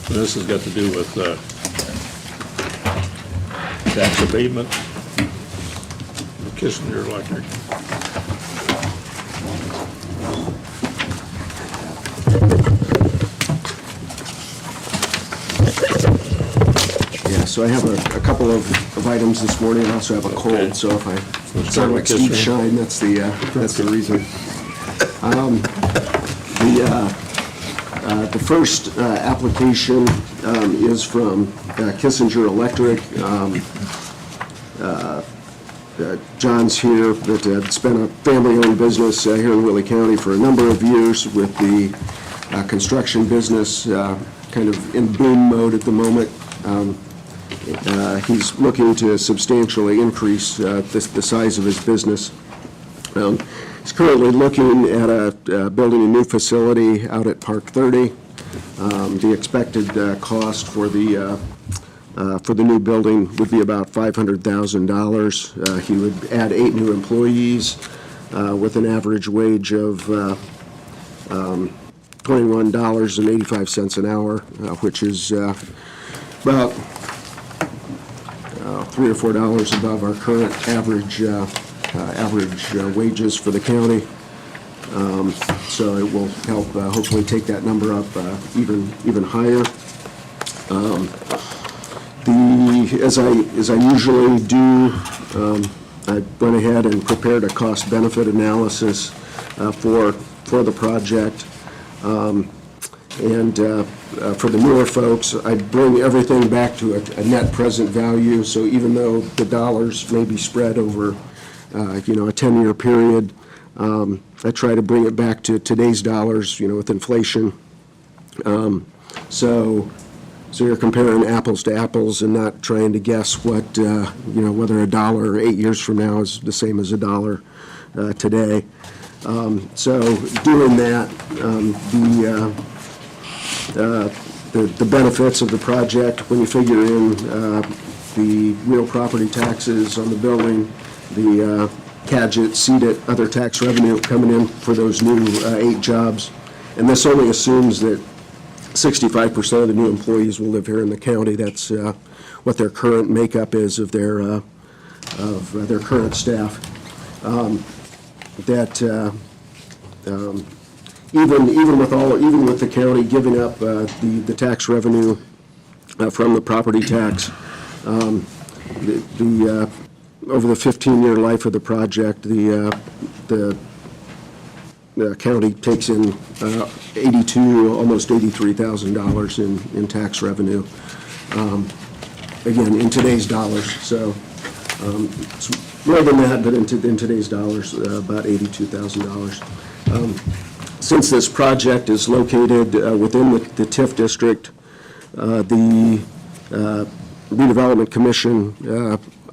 This has got to do with tax abatement, Kissinger Electric. Yeah, so I have a couple of items this morning. I also have a cold, Okay. so if I Let's sound start like with Steve Kissinger. Shine, that's the reason. The first application is from Kissinger Electric. John's here, that had spent a family-owned business here in Willie County for a number of years with the construction business kind of in boom mode at the moment. He's looking to substantially increase the size of his business. He's currently looking at building a new facility out at Park 30. The expected cost for the new building would be about $500,000. He would add 8 new employees with an average wage of $21.85 an hour, which is about $3 or $4 above our current average wages for the county. So it will help hopefully take that number up even higher. As I usually do, I went ahead and prepared a cost-benefit analysis for the project. For the newer folks, I bring everything back to a net present value. So even though the dollars may be spread over, a 10-year period, I try to bring it back to today's dollars, with inflation. So you're comparing apples to apples and not trying to guess what, whether a dollar 8 years from now is the same as a dollar today. So doing that, the benefits of the project, when you figure in the real property taxes on the building, the CAGIT, CDIT, other tax revenue coming in for those new 8 jobs, and this only assumes that 65% of the new employees will live here in the county. That's what their current makeup is of their current staff. Even with the county giving up the tax revenue from the property tax, over the 15-year life of the project, the county takes in almost $83,000 in tax revenue. Again, in today's dollars. So it's more than that, but in today's dollars, about $82,000. Since this project is located within the TIF district, the Redevelopment Commission,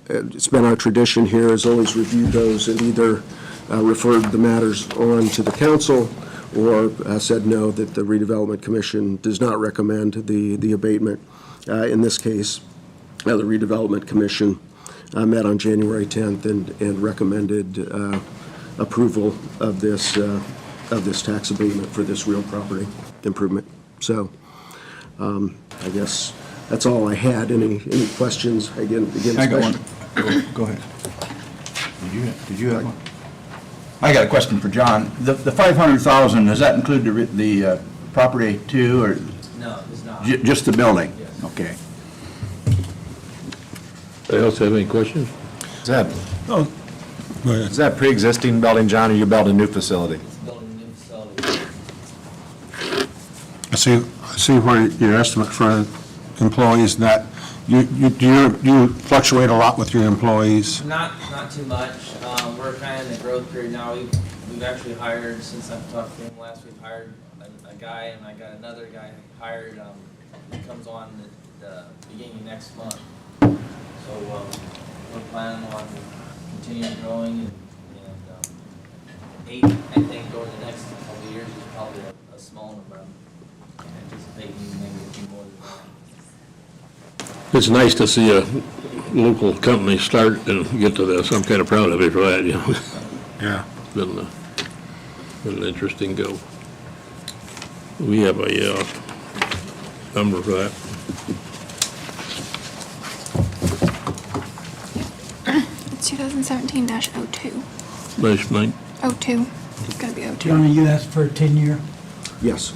it's been our tradition here, has always reviewed those and either referred the matters on to the council or said no, that the Redevelopment Commission does not recommend the abatement. In this case, the Redevelopment Commission met on January 10th and recommended approval of this tax abatement for this real property improvement. So I guess that's all I had. Any questions? Again, I got one. Go ahead. Did you have one? I got a question for John. The $500,000, does that include the property too, or No, it's not. just the building? Yes. Okay. Anybody else have any questions? Is that, Go ahead. is that pre-existing building, John, or you built a new facility? It's building a new facility. I see where your estimate for employees, that you fluctuate a lot with your employees. Not too much. We're kind of in the growth period now. We've actually hired, since I've talked to him last, we've hired a guy, and I got another guy hired. He comes on the beginning of next month. So we're planning on continuing growing, and 8, I think, over the next couple of years is probably a small number. I'm anticipating maybe a few more than that. It's nice to see a local company start and get to this. I'm kind of proud of it for that, Yeah. It's been an interesting go. We have a number for that? It's 2017-02. Last night? 02. It's gotta be 02. Johnny, you asked for a 10-year? Yes,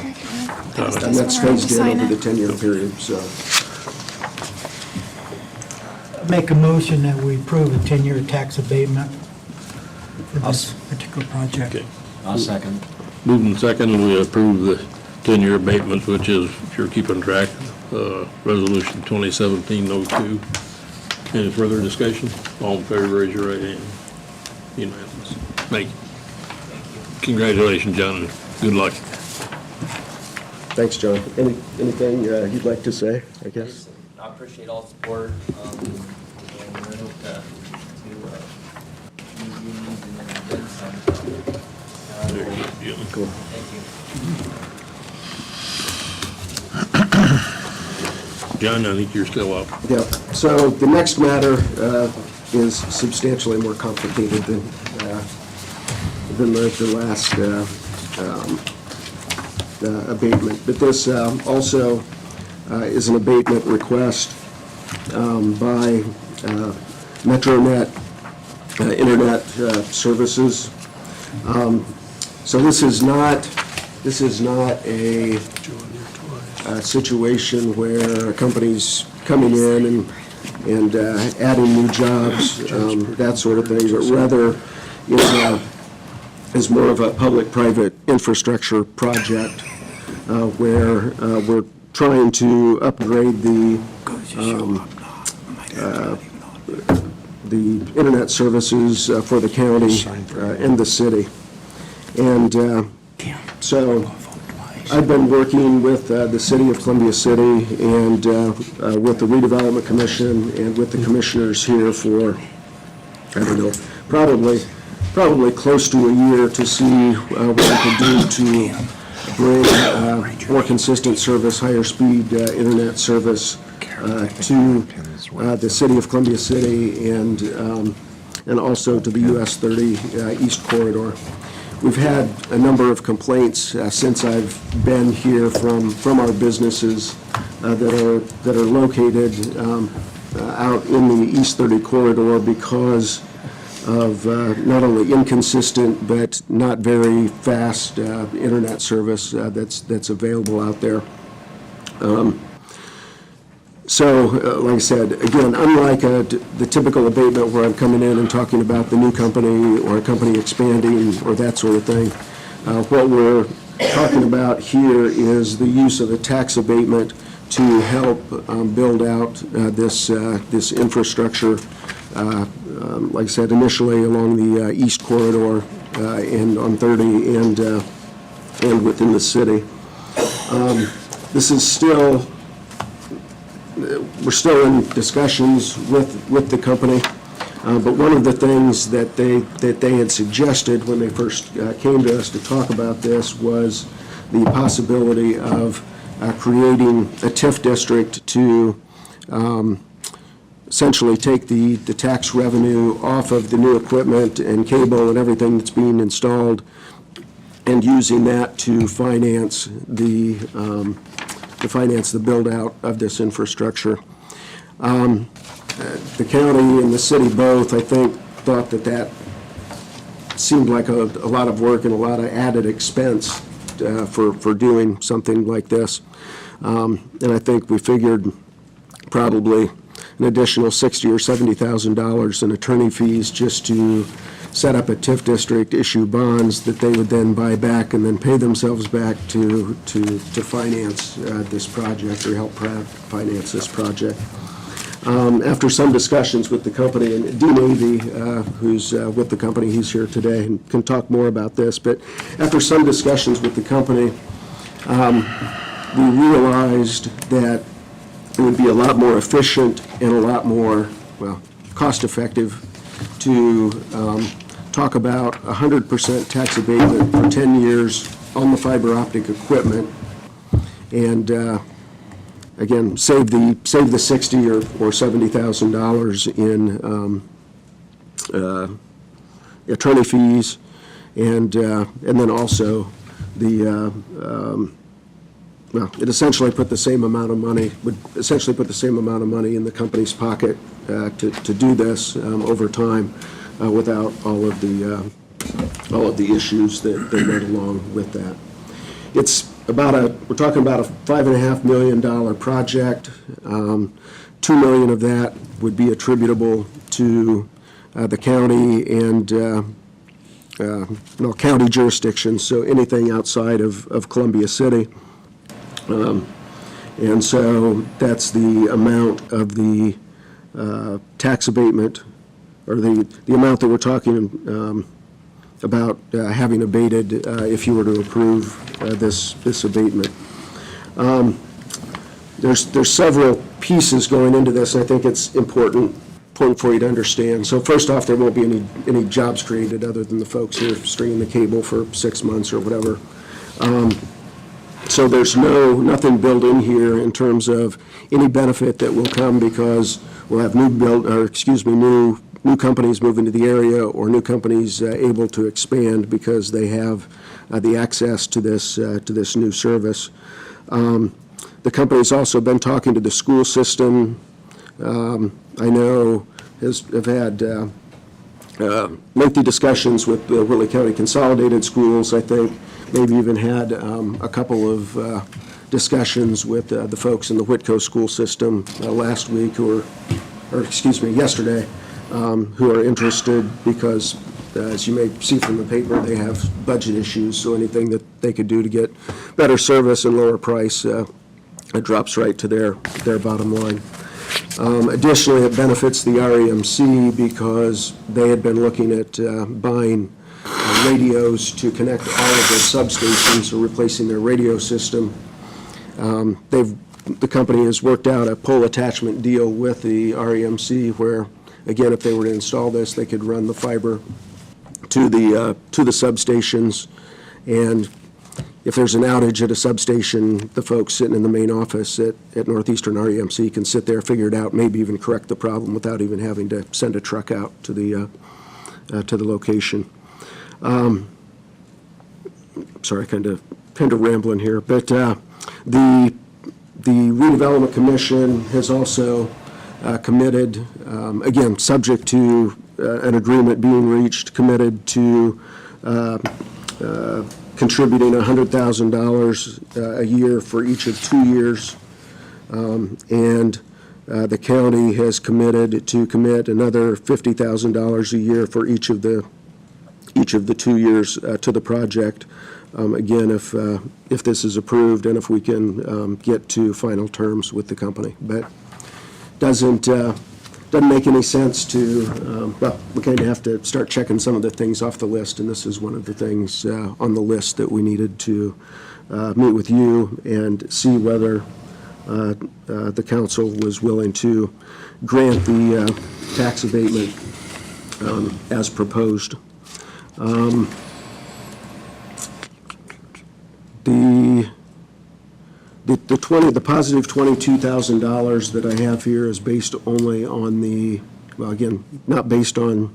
Here, can I pass and this that's one around to phased in sign over the it? 10-year period, so. Make a motion that we approve a 10-year tax abatement for this particular project. Okay. I'll second. Moving second, we approve the 10-year abatement, which is, if you're keeping track, Resolution 2017-02. Any further discussion? All in favor, raise your right hand. Unanimous. Thank you. Congratulations, John, and good luck. Thanks, John. Anything you'd like to say, I guess? I appreciate all the support, and I hope to meet your needs and then some. Very good, Jim. Cool. Thank you. John, I think you're still up. Yeah, so the next matter is substantially more complicated than the last abatement. But this also is an abatement request by MetroNet Internet Services. So this is not a situation where a company's coming in and adding new jobs, that sort of thing, but rather is more of a public-private infrastructure project where we're trying to upgrade the internet services for the county and the city. And so I've been working with the city of Columbia City and with the redevelopment commission and with the commissioners here for, I don't know, probably close to a year to see what we can do to bring more consistent service, higher speed internet service to the city of Columbia City and also to the US 30 East Corridor. We've had a number of complaints since I've been here from our businesses that are located out in the East 30 corridor because of not only inconsistent but not very fast internet service that's available out there. So, like I said, again, unlike the typical abatement where I'm coming in and talking about the new company or a company expanding or that sort of thing, what we're talking about here is the use of a tax abatement to help build out this infrastructure, like I said, initially along the East Corridor and on 30 and within the city. This is still... We're still in discussions with the company, but one of the things that they had suggested when they first came to us to talk about this was the possibility of creating a TIF district to essentially take the tax revenue off of the new equipment and cable and everything that's being installed and using that to finance the build-out of this infrastructure. The county and the city both, I think, thought that seemed like a lot of work and a lot of added expense for doing something like this. And I think we figured probably an additional $60,000 or $70,000 in attorney fees just to set up a TIF district, issue bonds that they would then buy back and then pay themselves back to finance this project or help finance this project. After some discussions with the company, and Dean Avey, who's with the company, he's here today and can talk more about this, but after some discussions with the company, we realized that it would be a lot more efficient and a lot more, well, cost-effective to talk about 100% tax abatement for 10 years on the fiber optic equipment and, again, save the $60,000 or $70,000 in attorney fees and then also the well, it essentially put the same amount of money, would essentially put the same amount of money in the company's pocket to do this over time without all of the issues that went along with that. It's we're talking about a $5.5 million project. 2 million of that would be attributable to the county and county jurisdictions, so anything outside of Columbia City. And so that's the amount of the tax abatement, or the amount that we're talking about having abated if you were to approve this abatement. There's several pieces going into this, and I think it's important for you to understand. So first off, there won't be any jobs created other than the folks who are stringing the cable for 6 months or whatever. So there's nothing built in here in terms of any benefit that will come because we'll have new companies move into the area, or new companies able to expand because they have the access to this new service. The company's also been talking to the school system. I know have had lengthy discussions with the Whitley County Consolidated Schools. I think maybe even had a couple of discussions with the folks in the Whitco school system last week, yesterday, who are interested because, as you may see from the paper, they have budget issues, so anything that they could do to get better service and lower price it drops right to their bottom line. Additionally, it benefits the REMC because they had been looking at buying radios to connect all of their substations, or replacing their radio system. The company has worked out a pole attachment deal with the REMC where, again, if they were to install this, they could run the fiber to the substations, and if there's an outage at a substation, the folks sitting in the main office at Northeastern REMC can sit there, figure it out, maybe even correct the problem without even having to send a truck out to the location. Sorry, kind of rambling here, but the Redevelopment Commission has also committed, again, subject to an agreement being reached, committed to contributing $100,000 a year for each of 2 years, and the county has committed to commit another $50,000 a year for each of the 2 years to the project. Again, if this is approved and if we can get to final terms with the company, but doesn't make any sense to, we kind of have to start checking some of the things off the list, and this is one of the things on the list that we needed to meet with you and see whether the council was willing to grant the tax abatement as proposed. The positive $22,000 that I have here is based only on again, not based on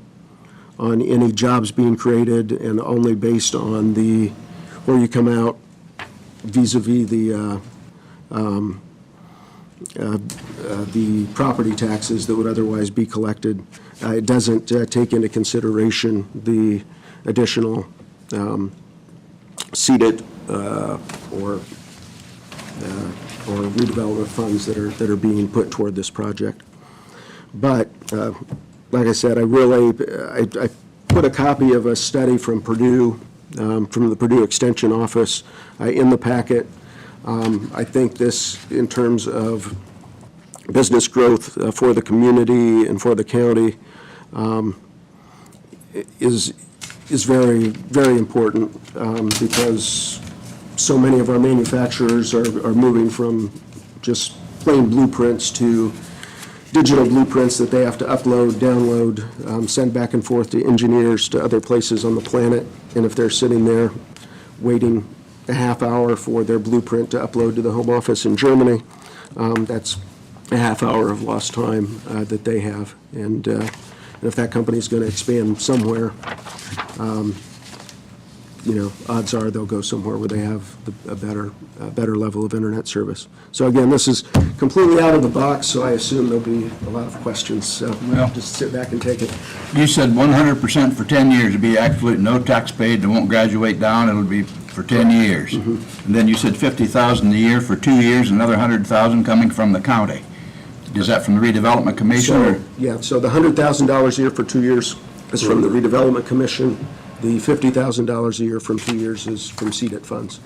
any jobs being created, and only based on where you come out vis-a-vis the property taxes that would otherwise be collected. It doesn't take into consideration the additional seeded or redevelopment funds that are being put toward this project. But like I said, I put a copy of a study from Purdue, from the Purdue Extension Office, in the packet. I think this, in terms of business growth for the community and for the county, is very, very important because so many of our manufacturers are moving from just plain blueprints to digital blueprints that they have to upload, download, send back and forth to engineers to other places on the planet. And if they're sitting there waiting a half hour for their blueprint to upload to the home office in Germany, that's a half hour of lost time that they have. And if that company's going to expand somewhere, odds are they'll go somewhere where they have a better level of internet service. So again, this is completely out of the box, so I assume there'll be a lot of questions. So Well- just sit back and take it. You said 100% for 10 years, it'd be absolute no tax paid, it won't graduate down, it'll be for 10 years. And then you said 50,000 a year for 2 years, another 100,000 coming from the county. Is that from the redevelopment commission, or? So, yeah, so the $100,000 a year for 2 years is from the redevelopment commission. The $50,000 a year from 2 years is from CDIT funds.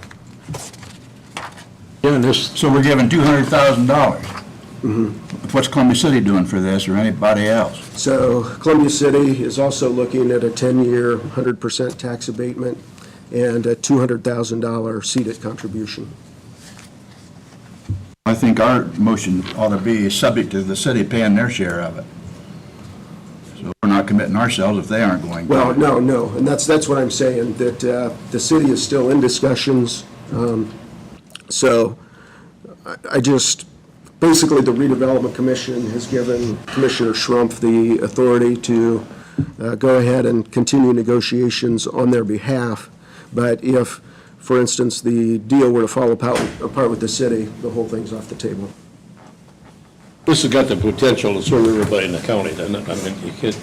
Yeah, and this, So we're giving $200,000. What's Columbia City doing for this, or anybody else? So Columbia City is also looking at a 10-year, 100% tax abatement and a $200,000 CDIT contribution. I think our motion ought to be subject to the city paying their share of it. So we're not committing ourselves if they aren't going to. Well, no, and that's what I'm saying, that the city is still in discussions. So I just, basically, the redevelopment commission has given Commissioner Schrumpf the authority to go ahead and continue negotiations on their behalf. But if, for instance, the deal were to fall apart with the city, the whole thing's off the table. this has got the potential to serve everybody in the county, doesn't it? I mean, you can't,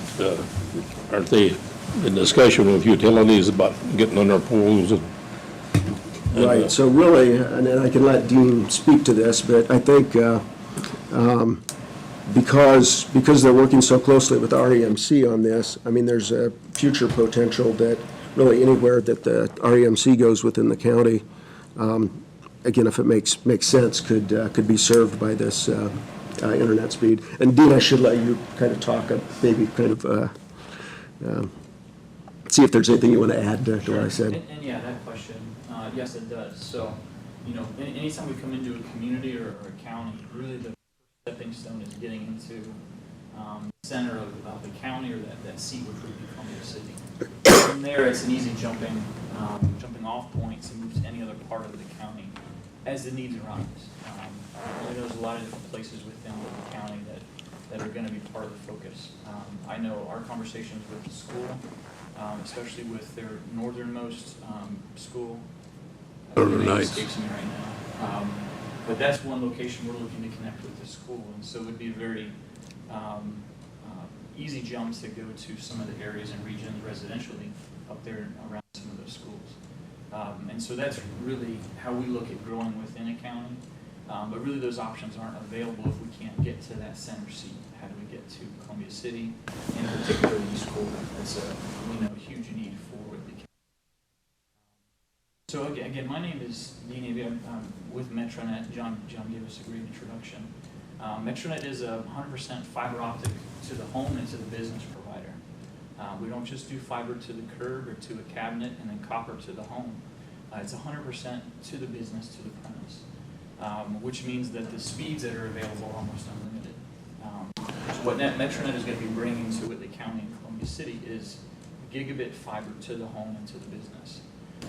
aren't they in discussion with utilities about getting on their poles and? Right, so really, and then I can let Dean speak to this, but I think because they're working so closely with REMC on this, I mean, there's a future potential that really anywhere that the REMC goes within the county, again, if it makes sense, could be served by this internet speed. And Dean, I should let you kind of talk, maybe kind of see if there's anything you want to add to what I said. And yeah, that question, yes, it does. So, anytime we come into a community or a county, really the stepping stone is getting into the center of the county or that seat, which would be Columbia City. From there, it's an easy jumping off point to move to any other part of the county as the needs arise. There's a lot of different places within the county that are going to be part of the focus. I know our conversations with the school, especially with their northernmost school. Northern Heights. Escapes me right now. But that's one location we're looking to connect with the school, and so it would be a very easy jumps to go to some of the areas and regions residentially up there around some of those schools. And so that's really how we look at growing within a county. But really those options aren't available if we can't get to that center seat. How do we get to Columbia City, in particular East Colbert? That's a huge need for the county. So again, my name is Dean Avey. I'm with Metronet. John gave us a great introduction. Metronet is a 100% fiber optic to the home and to the business provider. We don't just do fiber to the curb or to a cabinet and then copper to the home. It's 100% to the business, to the premise, which means that the speeds that are available are almost unlimited. So what Metronet is going to be bringing to Whitley County and Columbia City is gigabit fiber to the home and to the business.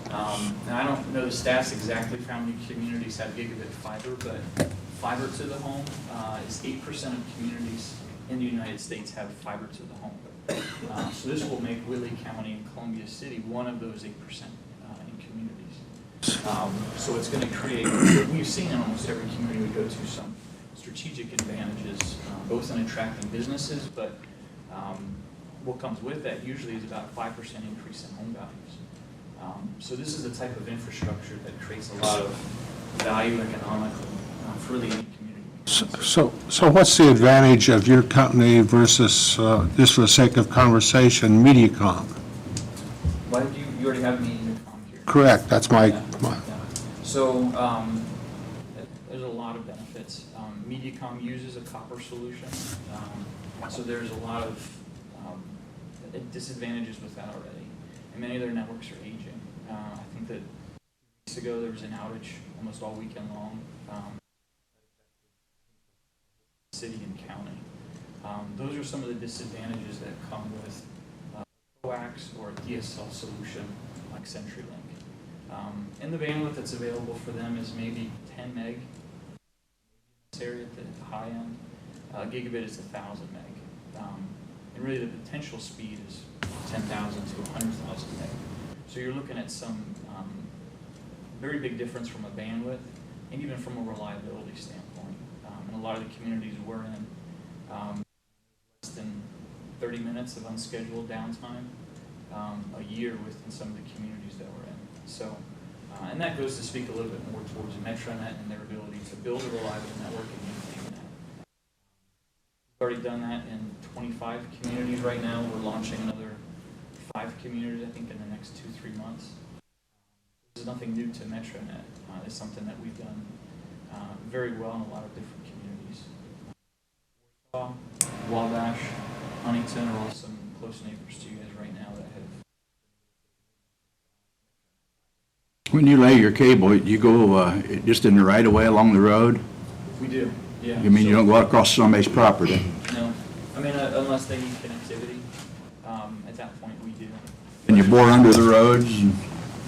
Now, I don't know the stats exactly for how many communities have gigabit fiber, but fiber to the home is 8% of communities in the United States have fiber to the home. So this will make Whitley County and Columbia City one of those 8% in communities. So it's going to create, we've seen in almost every community we go to, some strategic advantages, both in attracting businesses, but what comes with that usually is about a 5% increase in home values. So this is the type of infrastructure that creates a lot of value economically for really any community. So what's the advantage of your company versus, just for the sake of conversation, MediaCom? Why did you already have MediaCom here? Correct, that's my, Yeah. So there's a lot of benefits. MediaCom uses a copper solution, so there's a lot of disadvantages with that already. And many of their networks are aging. I think that weeks ago there was an outage almost all weekend long. City and county. Those are some of the disadvantages that come with coax or a DSL solution like CenturyLink. And the bandwidth that's available for them is maybe 10 meg in this area at the high end. Gigabit is 1,000 meg. And really the potential speed is 10,000 to 100,000 meg. So you're looking at some very big difference from a bandwidth and even from a reliability standpoint. In a lot of the communities we're in, less than 30 minutes of unscheduled downtime a year within some of the communities that we're in. So, and that goes to speak a little bit more towards Metronet and their ability to build a reliable network and maintain that. We've already done that in 25 communities right now. We're launching another 5 communities, I think, in the next 2-3 months. This is nothing new to Metronet. It's something that we've done very well in a lot of different communities. Warsaw, Wabash, Huntington are all some close neighbors to you guys right now that have. When you lay your cable, you go just in the right of way along the road? We do, yeah. You mean you don't go out across somebody's property? No, I mean, unless they need connectivity, at that point we do. And you bore under the roads?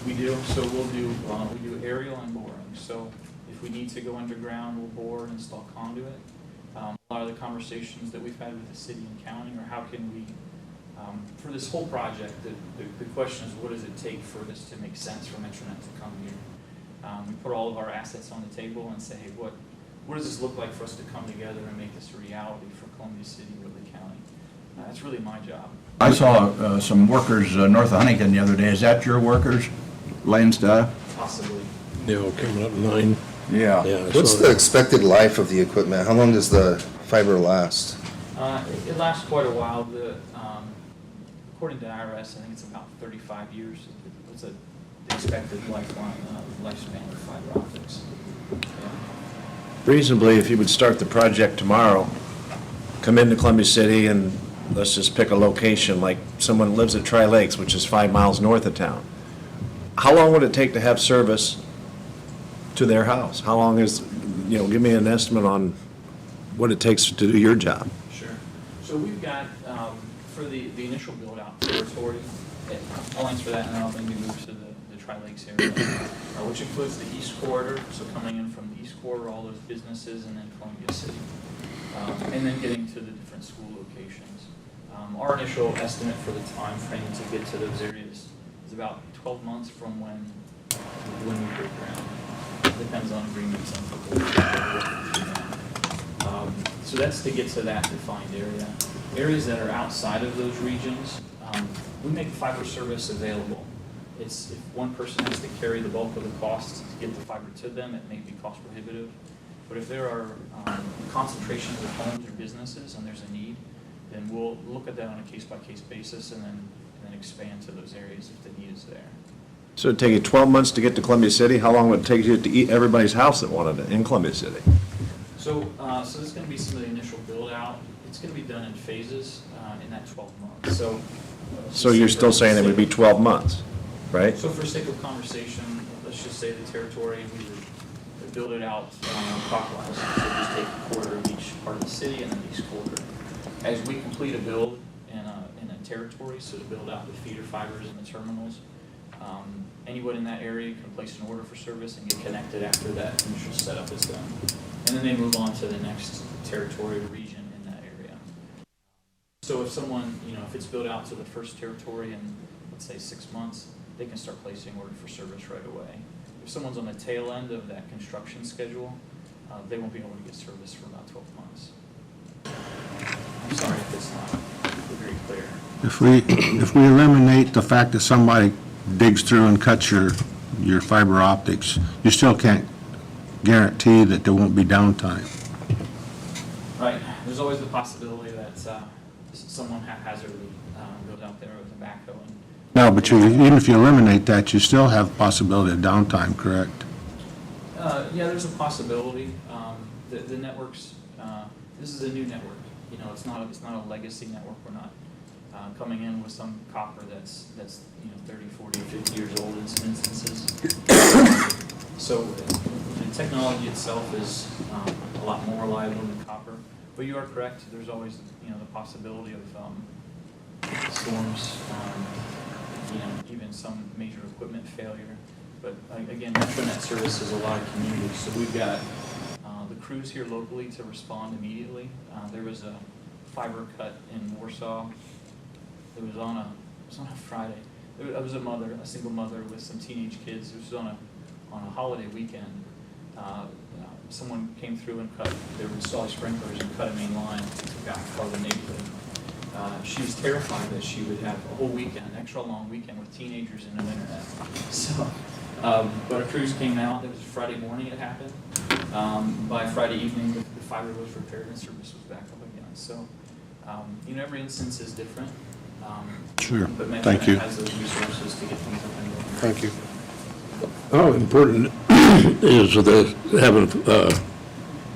We do, so we do aerial and boring. So if we need to go underground, we'll bore and install conduit. A lot of the conversations that we've had with the city and county are how can we, for this whole project, the question is what does it take for this to make sense for Metronet to come here? We put all of our assets on the table and say, hey, what does this look like for us to come together and make this a reality for Columbia City, Woodley County? That's really my job. I saw some workers north of Huntington the other day. Is that your workers laying stuff? Possibly. Yeah, coming up 9. Yeah. Yeah. I What's saw the that. expected life of the equipment? How long does the fiber last? It lasts quite a while. According to IRS, I think it's about 35 years. It's the expected lifespan of fiber optics. Yeah. Reasonably, if you would start the project tomorrow, come into Columbia City and let's just pick a location, like someone lives at Tri Lakes, which is 5 miles north of town. How long would it take to have service to their house? How long is, give me an estimate on what it takes to do your job. Sure. So we've got, for the initial build-out territory, I'll answer that and then I'll maybe move to the Tri-Lakes area, which includes the East Corridor, so coming in from the East Corridor, all those businesses, and then Columbia City. And then getting to the different school locations. Our initial estimate for the time frame to get to those areas is about 12 months from when we break ground. Depends on agreements and so that's to get to that defined area. Areas that are outside of those regions, we make fiber service available. If one person has to carry the bulk of the costs to get the fiber to them, it may be cost prohibitive. But if there are concentrations of homes or businesses and there's a need, then we'll look at that on a case-by-case basis and then expand to those areas if the need is there. So it'd take you 12 months to get to Columbia City? How long would it take you to eat everybody's house that wanted it in Columbia City? So there's going to be some of the initial build-out. It's going to be done in phases in that 12 months. So you're still saying it would be 12 months, right? So for sake of conversation, let's just say the territory, we would build it out clockwise. So just take a quarter of each part of the city and then each quarter. As we complete a build in a territory, so to build out the feeder fibers and the terminals, anyone in that area can place an order for service and get connected after that initial setup is done. And then they move on to the next territory or region in that area. So if someone, if it's built out to the first territory in, let's say, 6 months, they can start placing order for service right away. If someone's on the tail end of that construction schedule, they won't be able to get service for about 12 months. I'm sorry if it's not very clear. If we eliminate the fact that somebody digs through and cuts your fiber optics, you still can't guarantee that there won't be downtime. Right. There's always the possibility that someone haphazardly goes out there with a backhoe. No, but even if you eliminate that, you still have possibility of downtime, correct? Yeah, there's a possibility. The networks, this is a new network. It's not a legacy network. We're not coming in with some copper that's 30, 40, 50 years old in some instances. So the technology itself is a lot more reliable than copper. But you are correct. There's always the possibility of storms, even some major equipment failure. But again, Metronet services a lot of communities. So we've got the crews here locally to respond immediately. There was a fiber cut in Warsaw. It was on a Friday. I was a single mother with some teenage kids. It was on a holiday weekend. Someone came through and they were installing sprinklers and cut a main line to took out part of the neighborhood. She was terrified that she would have a whole weekend, an extra long weekend with teenagers and no internet. So, but a crews came out. It was Friday morning it happened. By Friday evening, the fiber was repaired and service was back up again. So, every instance is different. Sure. But Thank you. Metronet has those resources to get things up and going. Thank you. How important is having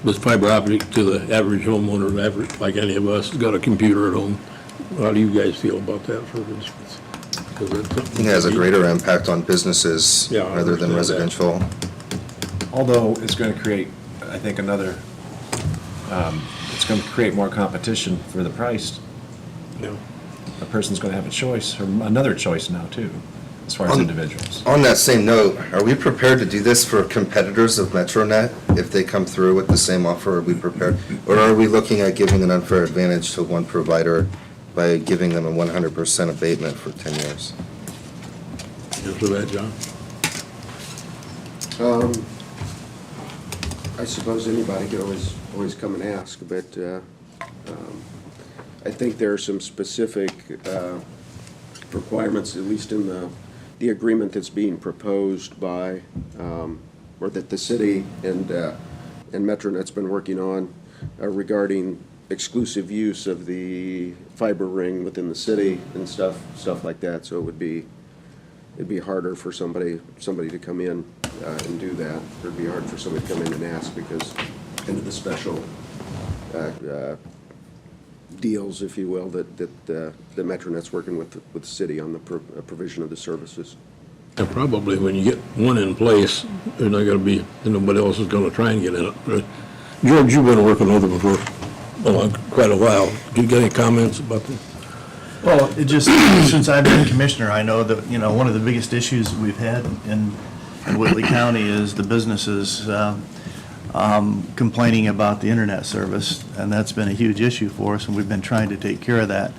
this fiber optic to the average homeowner, like any of us, has got a computer at home? How do you guys feel about that, for instance? I think it has a greater impact on businesses Yeah, I rather than understand that. residential. Although it's going to create, I think, it's going to create more competition for the price. Yeah. A person's going to have a choice, or another choice now, too, as far as individuals. On that same note, are we prepared to do this for competitors of MetroNet if they come through with the same offer? Are we prepared? Or are we looking at giving an unfair advantage to one provider by giving them a 100% abatement for 10 years? Answer that, John? I suppose anybody could always come and ask, but I think there are some specific requirements, at least in the agreement that's being proposed by, or that the city and MetroNet's been working on regarding exclusive use of the fiber ring within the city and stuff like that. So it'd be harder for somebody to come in and do that. It'd be hard for somebody to come in and ask because into the special deals, if you will, that the MetroNet's working with the city on the provision of the services. Yeah, probably when you get one in place, there's not gonna be, nobody else is gonna try and get in it. But George, you've been working with them for quite a while. Do you get any comments about this? Well, it just, since I've been commissioner, I know that, one of the biggest issues we've had in Whitley County is the businesses complaining about the internet service, and that's been a huge issue for us, and we've been trying to take care of that.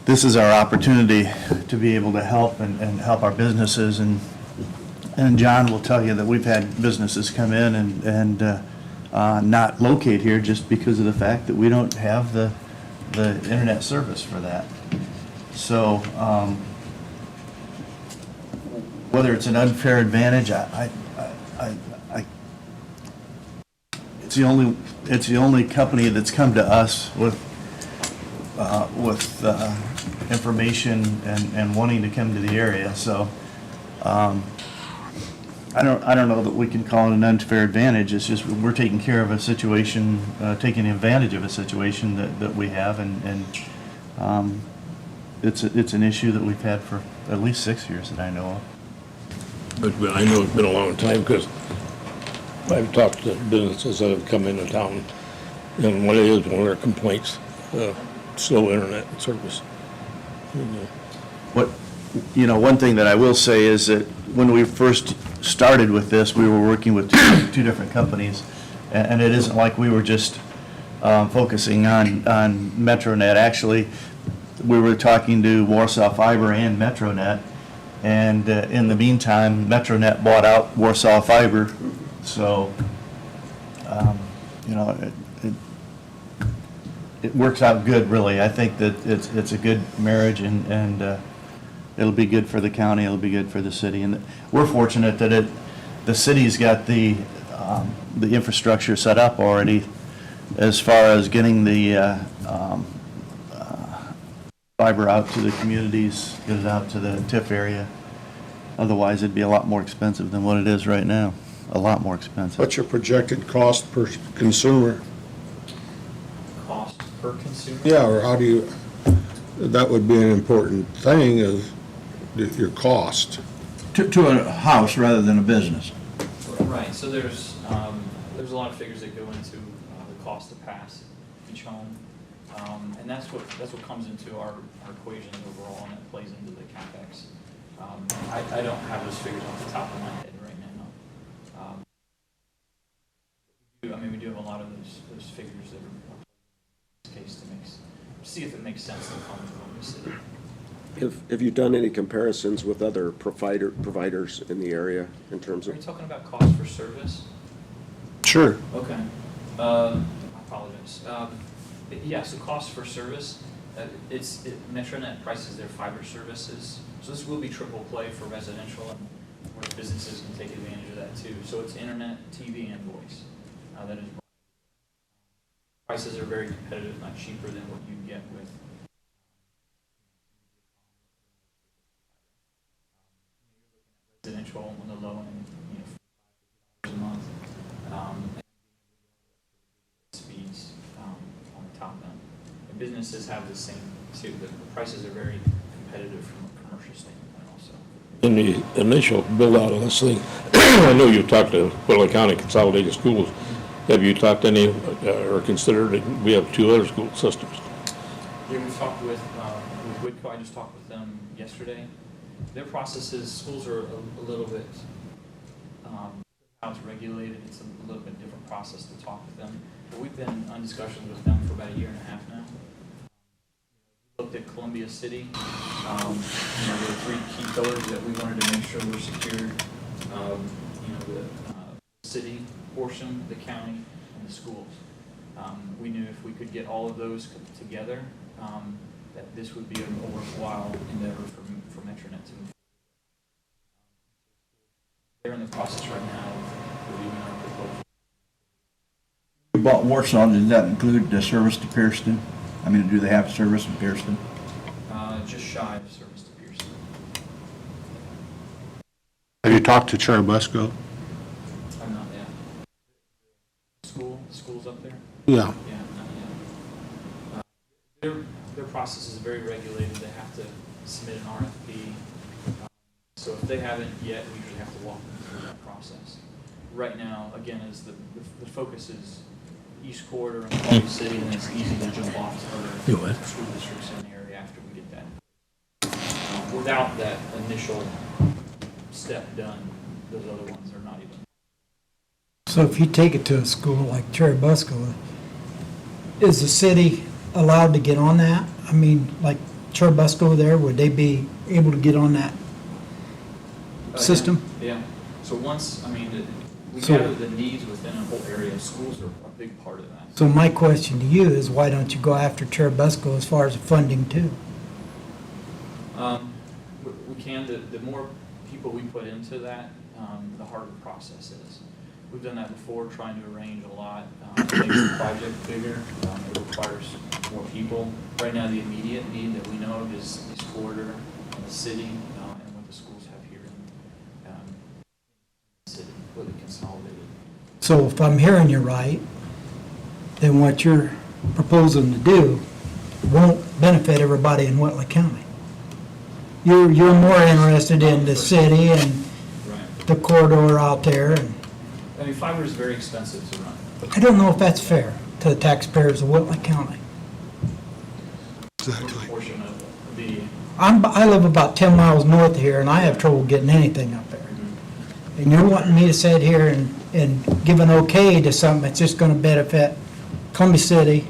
This is our opportunity to be able to help and help our businesses, and John will tell you that we've had businesses come in and not locate here just because of the fact that we don't have the internet service for that. So whether it's an unfair advantage, it's the only company that's come to us with information and wanting to come to the area. So I don't know that we can call it an unfair advantage. It's just we're taking care of a situation, taking advantage of a situation that we have, and it's an issue that we've had for at least 6 years that I know of. But I know it's been a long time, because I've talked to businesses that have come into town, and what it is, one of their complaints, slow internet service. One thing that I will say is that when we first started with this, we were working with two different companies, and it isn't like we were just focusing on MetroNet. Actually, we were talking to Warsaw Fiber and MetroNet, and in the meantime, MetroNet bought out Warsaw Fiber, so it works out good, really. I think that it's a good marriage, and it'll be good for the county, it'll be good for the city, and we're fortunate that the city's got the infrastructure set up already as far as getting the fiber out to the communities, get it out to the TIF area. Otherwise, it'd be a lot more expensive than what it is right now, a lot more expensive. What's your projected cost per consumer? Cost per consumer? Yeah, or how do you, that would be an important thing, is your cost. To a house rather than a business. Right, so there's a lot of figures that go into the cost to pass each home. And that's what comes into our equation overall, and that plays into the CapEx. I don't have those figures off the top of my head right now. We do have a lot of those figures that are in this case to see if it makes sense to come from the city. Have you done any comparisons with other providers in the area in terms Are of? you talking about cost for service? Sure. Okay. I apologize. Yeah, so cost for service, Metronet prices their fiber services. So this will be triple play for residential, and where businesses can take advantage of that too. So it's internet, TV, and voice. That is. Prices are very competitive, not cheaper than what you get with. Residential on the low end, $5 a month. Speeds on the top end. And businesses have the same too. The prices are very competitive from a commercial standpoint also. In the initial build-out of this thing, I know you've talked to Whittle County Consolidated Schools. Have you talked to any, or considered, we have 2 other school systems? Yeah, we've talked with Whitco. I just talked with them yesterday. Their processes, schools are a little bit, how it's regulated, it's a little bit different process to talk with them. But we've been on discussions with them for about 1.5 years now. Looked at Columbia City. There were 3 key pillars that we wanted to make sure were secured. The city portion, the county, and the schools. We knew if we could get all of those together, that this would be a worthwhile endeavor for Metronet to move. They're in the process right now of reviewing our proposal. You bought Warsaw, does that include the service to Pierceton? I mean, do they have service in Pierceton? Just shy of service to Pearson. Have you talked to Cherubusco? I'm not yet. Schools up there? Yeah. Yeah, not yet. Their process is very regulated. They have to submit an RFP. So if they haven't yet, we usually have to walk them through that process. Right now, again, is the focus is East Corridor and Columbia City, and it's easy to jump off to other school districts in the area after we get that. Without that initial step done, those other ones are not even. So if you take it to a school like Cherubusco, is the city allowed to get on that? I mean, like Cherubusco there, would they be able to get on that system? Yeah. So once, we So- gather the needs within a whole area. Schools are a big part of that. So my question to you is, why don't you go after Cherubusco as far as the funding too? We can, the more people we put into that, the harder the process is. We've done that before, trying to arrange a lot, makes the project bigger, it requires more people. Right now, the immediate need that we know of is Corridor and the city, and what the schools have here in the city, with the consolidated. So if I'm hearing you right, then what you're proposing to do won't benefit everybody in Whitley County. You're more interested in the city and Right. the corridor out there, and Fiber is very expensive to run. I don't know if that's fair to the taxpayers of Whitley County. Portion of the, I live about 10 miles north of here, and I have trouble getting anything up there. And you're wanting me to sit here and give an okay to something that's just going to benefit Columbia City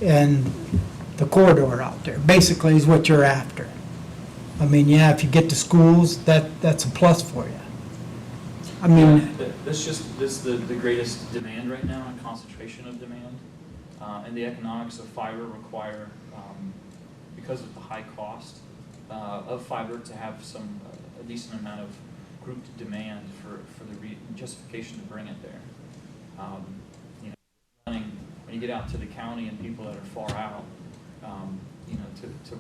and the corridor out there, basically is what you're after. I mean, yeah, if you get to schools, that's a plus for you. I mean, this is the greatest demand right now, and concentration of demand. And the economics of fiber require, because of the high cost of fiber, to have a decent amount of grouped demand for the justification to bring it there. When you get out to the county and people that are far out, to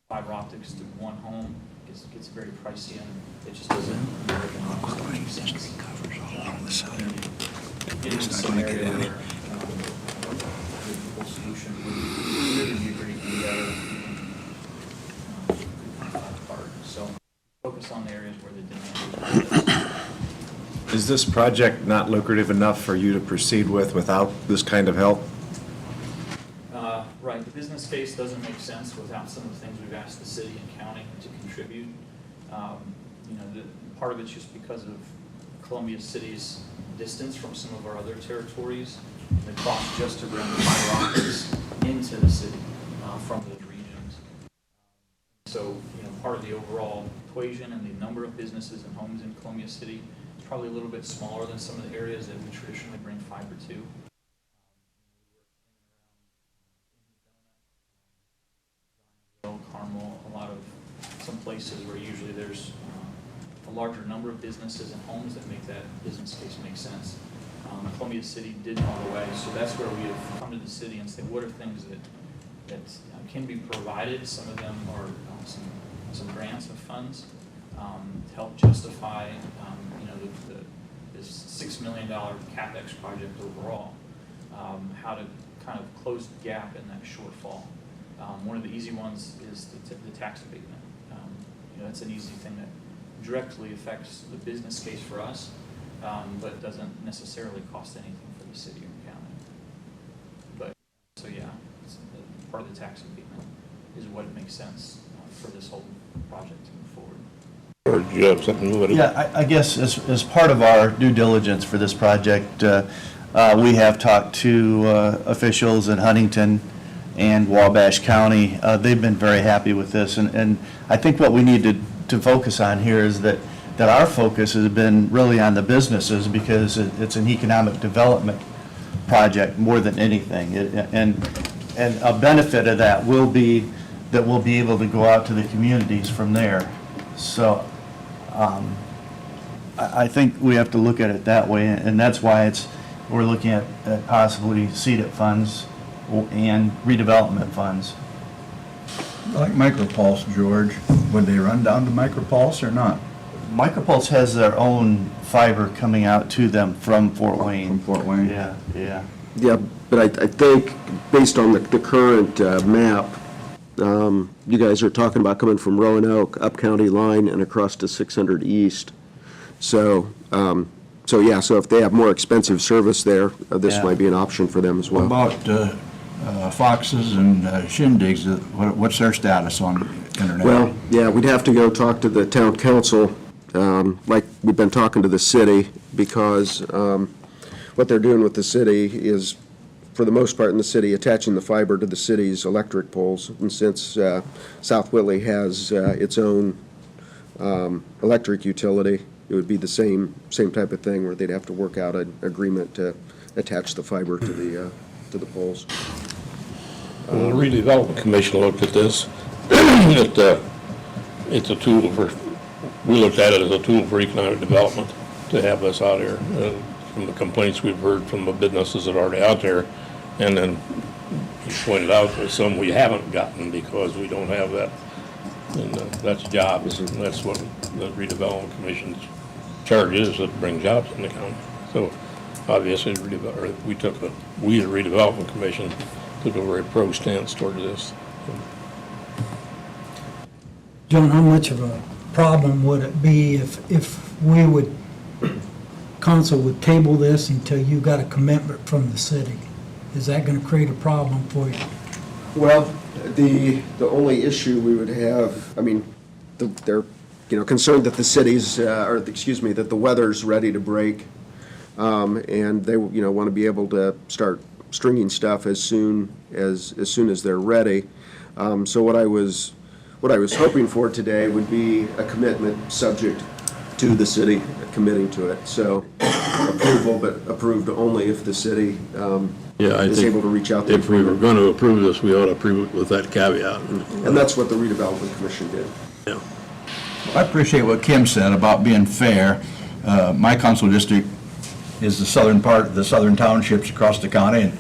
fiber optics to one home gets very pricey, and it just doesn't work economically. Getting a scenario where the solution would really be agreed together. So focus on the areas where the demand is. Is this project not lucrative enough for you to proceed without this kind of help? Right, the business case doesn't make sense without some of the things we've asked the city and county to contribute. Part of it's just because of Columbia City's distance from some of our other territories, the cost just to bring fiber optics into the city from those regions. So, part of the overall equation and the number of businesses and homes in Columbia City is probably a little bit smaller than some of the areas that we traditionally bring fiber to. Carmel, a lot of some places where usually there's a larger number of businesses and homes that make that business case make sense. Columbia City didn't all the way, so that's where we have come to the city and say, what are things that can be provided? Some of them are some grants of funds to help justify, this $6 million CapEx project overall. How to kind of close the gap in that shortfall. One of the easy ones is the tax abatement. That's an easy thing that directly affects the business case for us, but doesn't necessarily cost anything for the city or county. But, so yeah, it's part of the tax abatement is what makes sense for this whole project to move forward. Or do you have something with it? Yeah, I guess as part of our due diligence for this project, we have talked to officials in Huntington and Wabash County. They've been very happy with this, and I think what we need to focus on here is that our focus has been really on the businesses, because it's an economic development project more than anything. And a benefit of that will be that we'll be able to go out to the communities from there. So I think we have to look at it that way, and that's why we're looking at possibly CEDAT funds and redevelopment funds. Like Micropulse, George, would they run down to Micropulse or not? Micropulse has their own fiber coming out to them from Fort Wayne. From Fort Wayne? Yeah, yeah. Yeah, but I think, based on the current map, you guys are talking about coming from Roanoke, up county line, and across to 600 East. So if they have more expensive service there, this Yeah. might be an option for them as What well. about Foxes and Shindigs? What's their status on internet? Well, yeah, we'd have to go talk to the town council, like we've been talking to the city, because what they're doing with the city is, for the most part in the city, attaching the fiber to the city's electric poles. And since South Whitley has its own electric utility, it would be the same type of thing, where they'd have to work out an agreement to attach the fiber to the poles. Well, the redevelopment commission looked at this. It's a tool we looked at it as a tool for economic development to have this out here. From the complaints we've heard from the businesses that are already out there, and then you pointed out there's some we haven't gotten because we don't have that. And that's jobs, and that's what the redevelopment commission's charge is, to bring jobs in the county. So obviously, we, the redevelopment commission, took a very pro stance toward this. John, how much of a problem would it be if we would, council would table this until you got a commitment from the city? Is that going to create a problem for you? Well, the only issue we would have, they're, concerned that the cities, that the weather's ready to break, and they, want to be able to start stringing stuff as soon as they're ready. So what I was hoping for today would be a commitment subject to the city committing to it. So approval, but approved only if the city is able to reach out there. If we were going to approve this, we ought to approve it with that caveat. And that's what the redevelopment commission did. Yeah. I appreciate what Kim said about being fair. My council district is the southern part, the southern townships across the county, and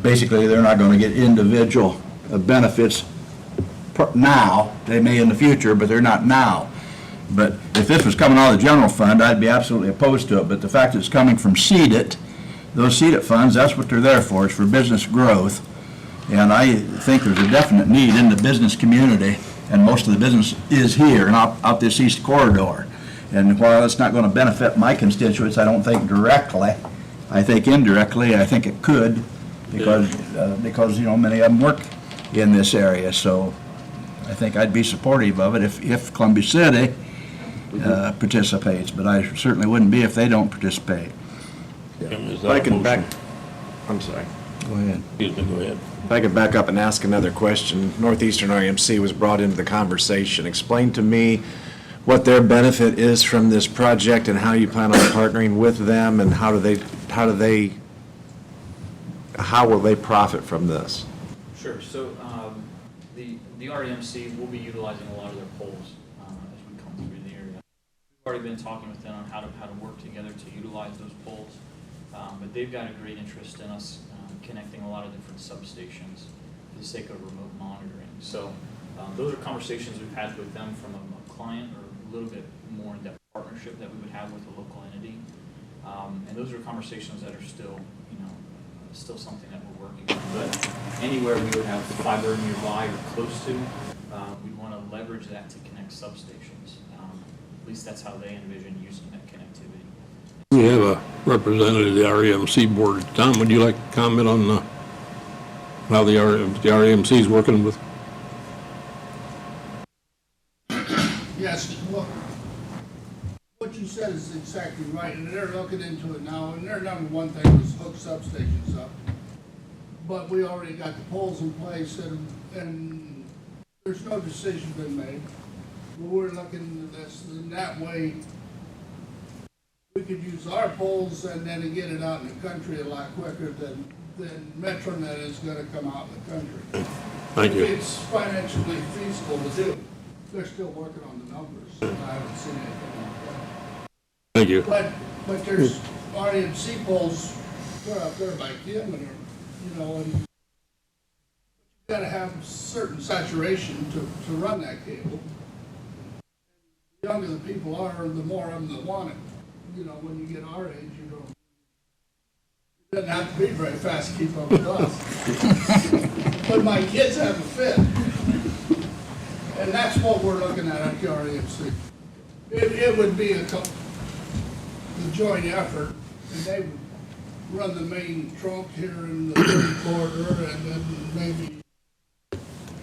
basically they're not going to get individual benefits now. They may in the future, but they're not now. But if this was coming out of the general fund, I'd be absolutely opposed to it. But the fact that it's coming from CEDAT, those CEDAT funds, that's what they're there for. It's for business growth. And I think there's a definite need in the business community, and most of the business is here and out this east corridor. And while it's not going to benefit my constituents, I don't think directly, I think indirectly, I think it could, because many of them work in this area. So I think I'd be supportive of it if Columbia City participates, but I certainly wouldn't be if they don't participate. Is that I a can motion? I'm sorry. Go ahead. Excuse me, go ahead. If I could back up and ask another question. Northeastern REMC was brought into the conversation. Explain to me what their benefit is from this project and how you plan on partnering with them, and how will they profit from this? Sure, so the REMC will be utilizing a lot of their poles as we come through the area. We've already been talking with them on how to work together to utilize those poles, but they've got a great interest in us connecting a lot of different substations for the sake of remote monitoring. So those are conversations we've had with them from a client, or a little bit more in-depth partnership that we would have with a local entity. And those are conversations that are still, still something that we're working on. But anywhere we would have fiber nearby or close to, we'd want to leverage that to connect substations. At least that's how they envision using that connectivity. We have a representative of the REMC board. Tom, would you like to comment on how the REMC is working with? Yes, well, what you said is exactly right, and they're looking into it now, and their number one thing is hook substations up. But we already got the poles in place, and there's no decision been made. But we're looking into this, and that way, we could use our poles and then get it out in the country a lot quicker than MetroNet is gonna come out in the country. Thank you. It's financially feasible to do. They're still working on the numbers, and I haven't seen anything like that. Thank you. But there's REMC poles, they're up there by Kim, and, and you gotta have certain saturation to run that cable. The younger the people are, the more of them that want it. When you get our age, it doesn't have to be very fast to keep up with us. But my kids have a fit. And that's what we're looking at the REMC. It would be a joint effort, and they would run the main trunk here in the 30 corridor, and then maybe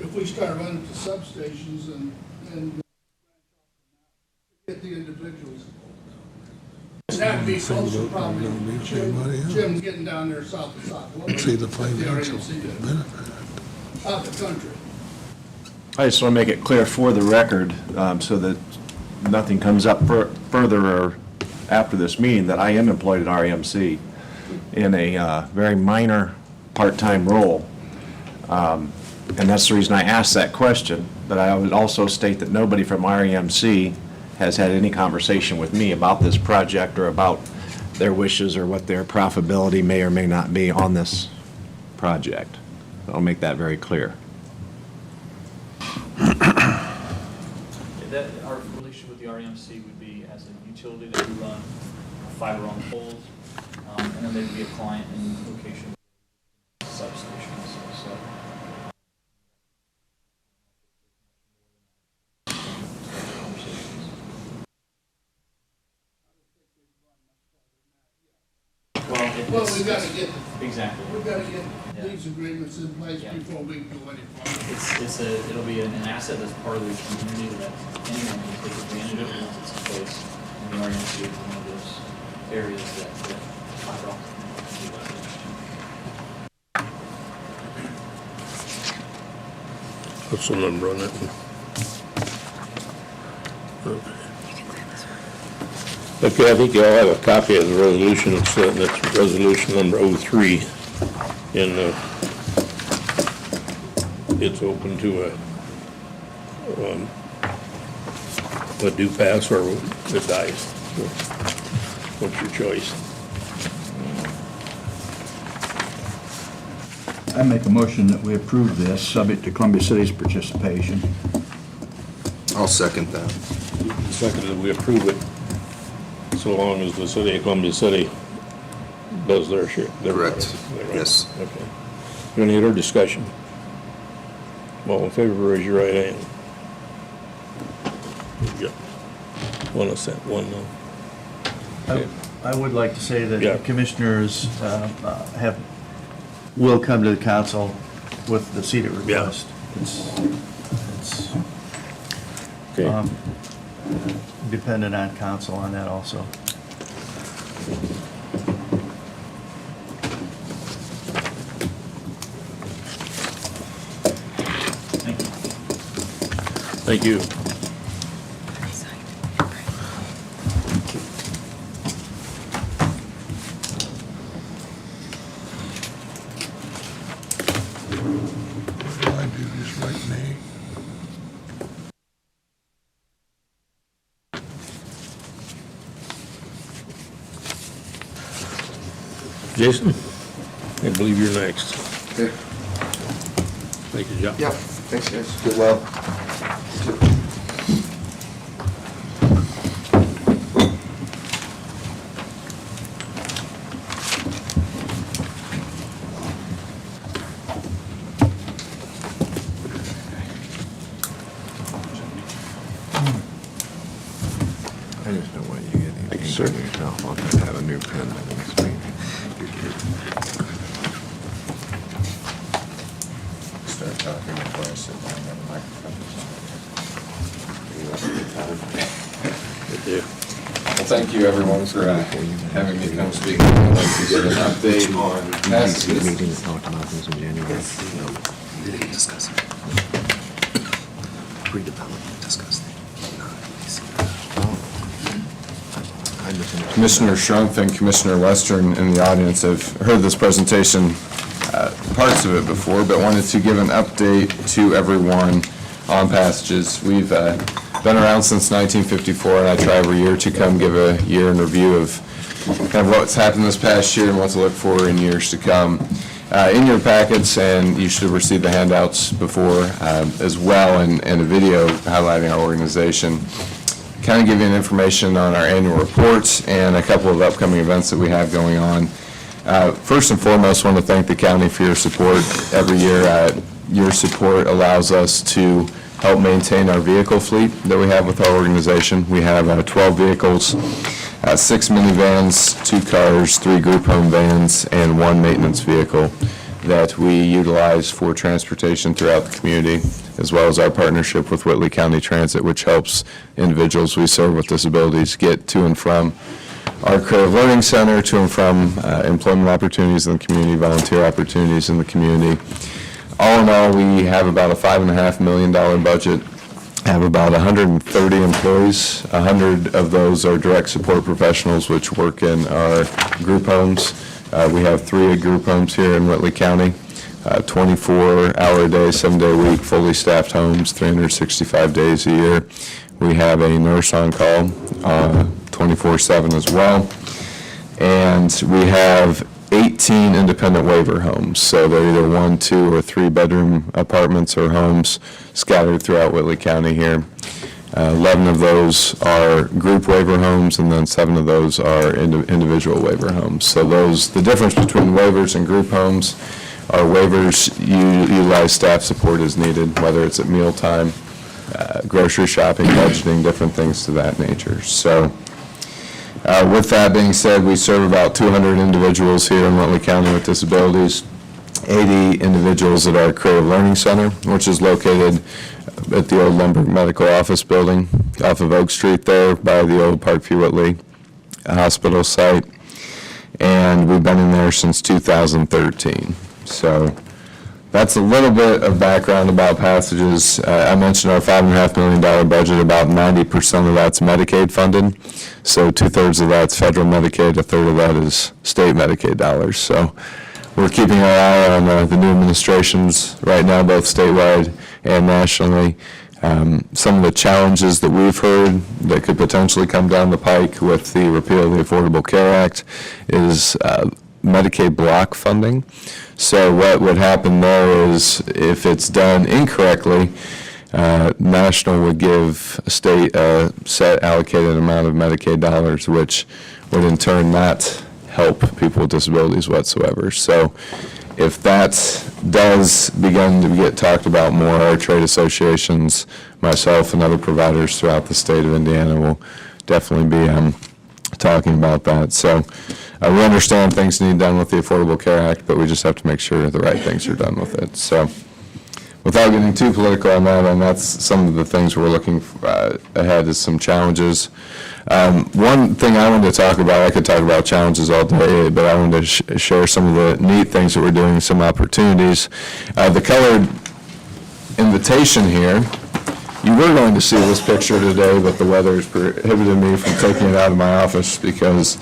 if we start running to substations and get the individuals. And that'd be closer probably, Jim's getting down there south of South. See the financial benefit. Out the country. I just want to make it clear for the record, so that nothing comes up further or after this meeting, that I am employed at REMC in a very minor part-time role. And that's the reason I asked that question. But I would also state that nobody from REMC has had any conversation with me about this project or about their wishes or what their profitability may or may not be on this project. I'll make that very clear. Our relationship with the REMC would be as a utility that we run fiber on poles, and then there'd be a client in location substations. So. Well, we've got to get, Exactly. we've got to get these agreements in place before we can do anything. It'll be an asset that's part of the community that anyone can take advantage of once it's in place. And the REMC is one of those areas that fiber optic can be leveraged. What's the number on that one? Okay. Okay, I think you all have a copy of the resolution. It's resolution number 03. And it's open to a do pass or it dies. So, what's your choice? I make a motion that we approve this, subject to Columbia City's participation. I'll second that. Seconded, we approve it so long as the city of Columbia City does their share. Correct. Yes. Okay. Any other discussion? All in favor, raise your right hand. Yep. One assent, one no. Okay. I would like to say that Yeah. the commissioners will come to the council with the seated request. It's Okay. dependent on council on that also. Thank you. I do just like me. Jason, I believe you're next. Okay. Thank you, John. Yeah, thanks, guys. Get well. I just don't want you to get anything you, sir. on yourself. I'll just have a new pen by the next meeting. Start talking before I sit down on the microphone. Good deal. Well, thank you, everyone, for having me come speak. I'd like to give an update on passages. Meeting that talked about this in January. We didn't discuss it. Redevelopment discussed it. Commissioner Schrumpf and Commissioner Western in the audience have heard this presentation, parts of it before, but wanted to give an update to everyone on passages. We've been around since 1954, and I try every year to come give a year in review of kind of what's happened this past year and what to look for in years to come. In your packets, and you should have received the handouts before as well, and a video highlighting our organization. Kind of give you information on our annual reports and a couple of upcoming events that we have going on. First and foremost, I want to thank the county for your support every year. Your support allows us to help maintain our vehicle fleet that we have with our organization. We have 12 vehicles, 6 minivans, 2 cars, 3 group home vans, and 1 maintenance vehicle that we utilize for transportation throughout the community, as well as our partnership with Whitley County Transit, which helps individuals we serve with disabilities get to and from our Creative Learning Center, to and from employment opportunities in the community, volunteer opportunities in the community. All in all, we have about a $5.5 million budget, have about 130 employees. 100 of those are direct support professionals, which work in our group homes. We have 3 group homes here in Whitley County, 24-hour-a-day, 7-day a week, fully staffed homes, 365 days a year. We have a nurse on call 24/7 as well. And we have 18 independent waiver homes. So they're either 1, 2, or 3-bedroom apartments or homes scattered throughout Whitley County here. 11 of those are group waiver homes, and then 7 of those are individual waiver homes. So the difference between waivers and group homes are waivers utilize staff support as needed, whether it's at mealtime, grocery shopping, budgeting, different things to that nature. So with that being said, we serve about 200 individuals here in Whitley County with disabilities, 80 individuals at our Creative Learning Center, which is located at the old Lumber Medical Office Building off of Oak Street there by the old Parkview Whitley Hospital site. And we've been in there since 2013. So that's a little bit of background about passages. I mentioned our $5.5 million budget, about 90% of that's Medicaid funded. So 2/3 of that's federal Medicaid, 1/3 of that is state Medicaid dollars. So we're keeping our eye on the new administrations right now, both statewide and nationally. Some of the challenges that we've heard that could potentially come down the pike with the repeal of the Affordable Care Act is Medicaid block funding. So what would happen there is, if it's done incorrectly, national would give a state a set allocated amount of Medicaid dollars, which would in turn not help people with disabilities whatsoever. So if that does begin to get talked about more, our trade associations, myself, and other providers throughout the state of Indiana will definitely be talking about that. So we understand things need done with the Affordable Care Act, but we just have to make sure the right things are done with it. So without getting too political on that, and that's some of the things we're looking ahead is some challenges. One thing I wanted to talk about, I could talk about challenges all day, but I wanted to share some of the neat things that we're doing, some opportunities. The colored invitation here You were going to see this picture today, but the weather has prohibited me from taking it out of my office because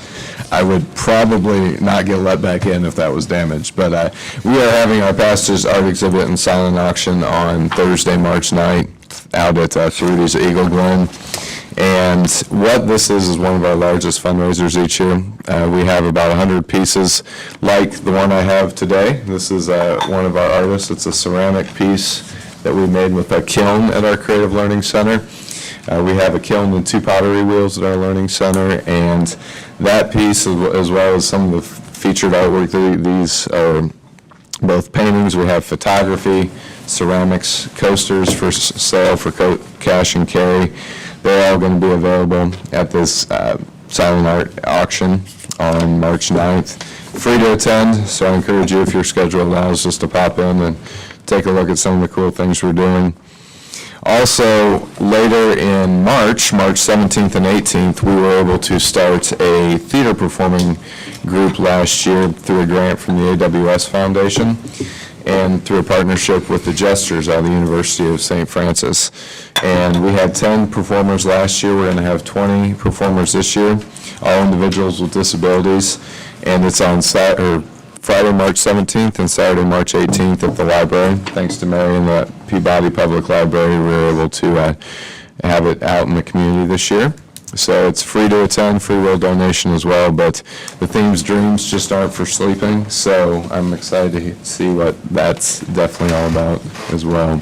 I would probably not get let back in if that was damaged. But we are having our Pastors Art Exhibit and Silent Auction on Thursday, March 9th, out at Trudy's Eagle Glen. And what this is one of our largest fundraisers each year. We have about 100 pieces like the one I have today. This is one of our artists. It's a ceramic piece that we made with a kiln at our Creative Learning Center. We have a kiln and 2 pottery wheels at our Learning Center, and that piece, as well as some of the featured artwork, these are both paintings. We have photography, ceramics, coasters for sale for cash and carry. They're all going to be available at this silent art auction on March 9th. Free to attend, so I encourage you, if your schedule allows, just to pop in and take a look at some of the cool things we're doing. Also, later in March 17th and 18th, we were able to start a theater performing group last year through a grant from the AWS Foundation and through a partnership with the Jesters out of the University of St. Francis. And we had 10 performers last year. We're going to have 20 performers this year, all individuals with disabilities. And it's on Friday, March 17th and Saturday, March 18th at the library. Thanks to Mary and the Peabody Public Library, we were able to have it out in the community this year. So it's free to attend, free will donation as well, but the theme's dreams just aren't for sleeping, so I'm excited to see what that's definitely all about as well.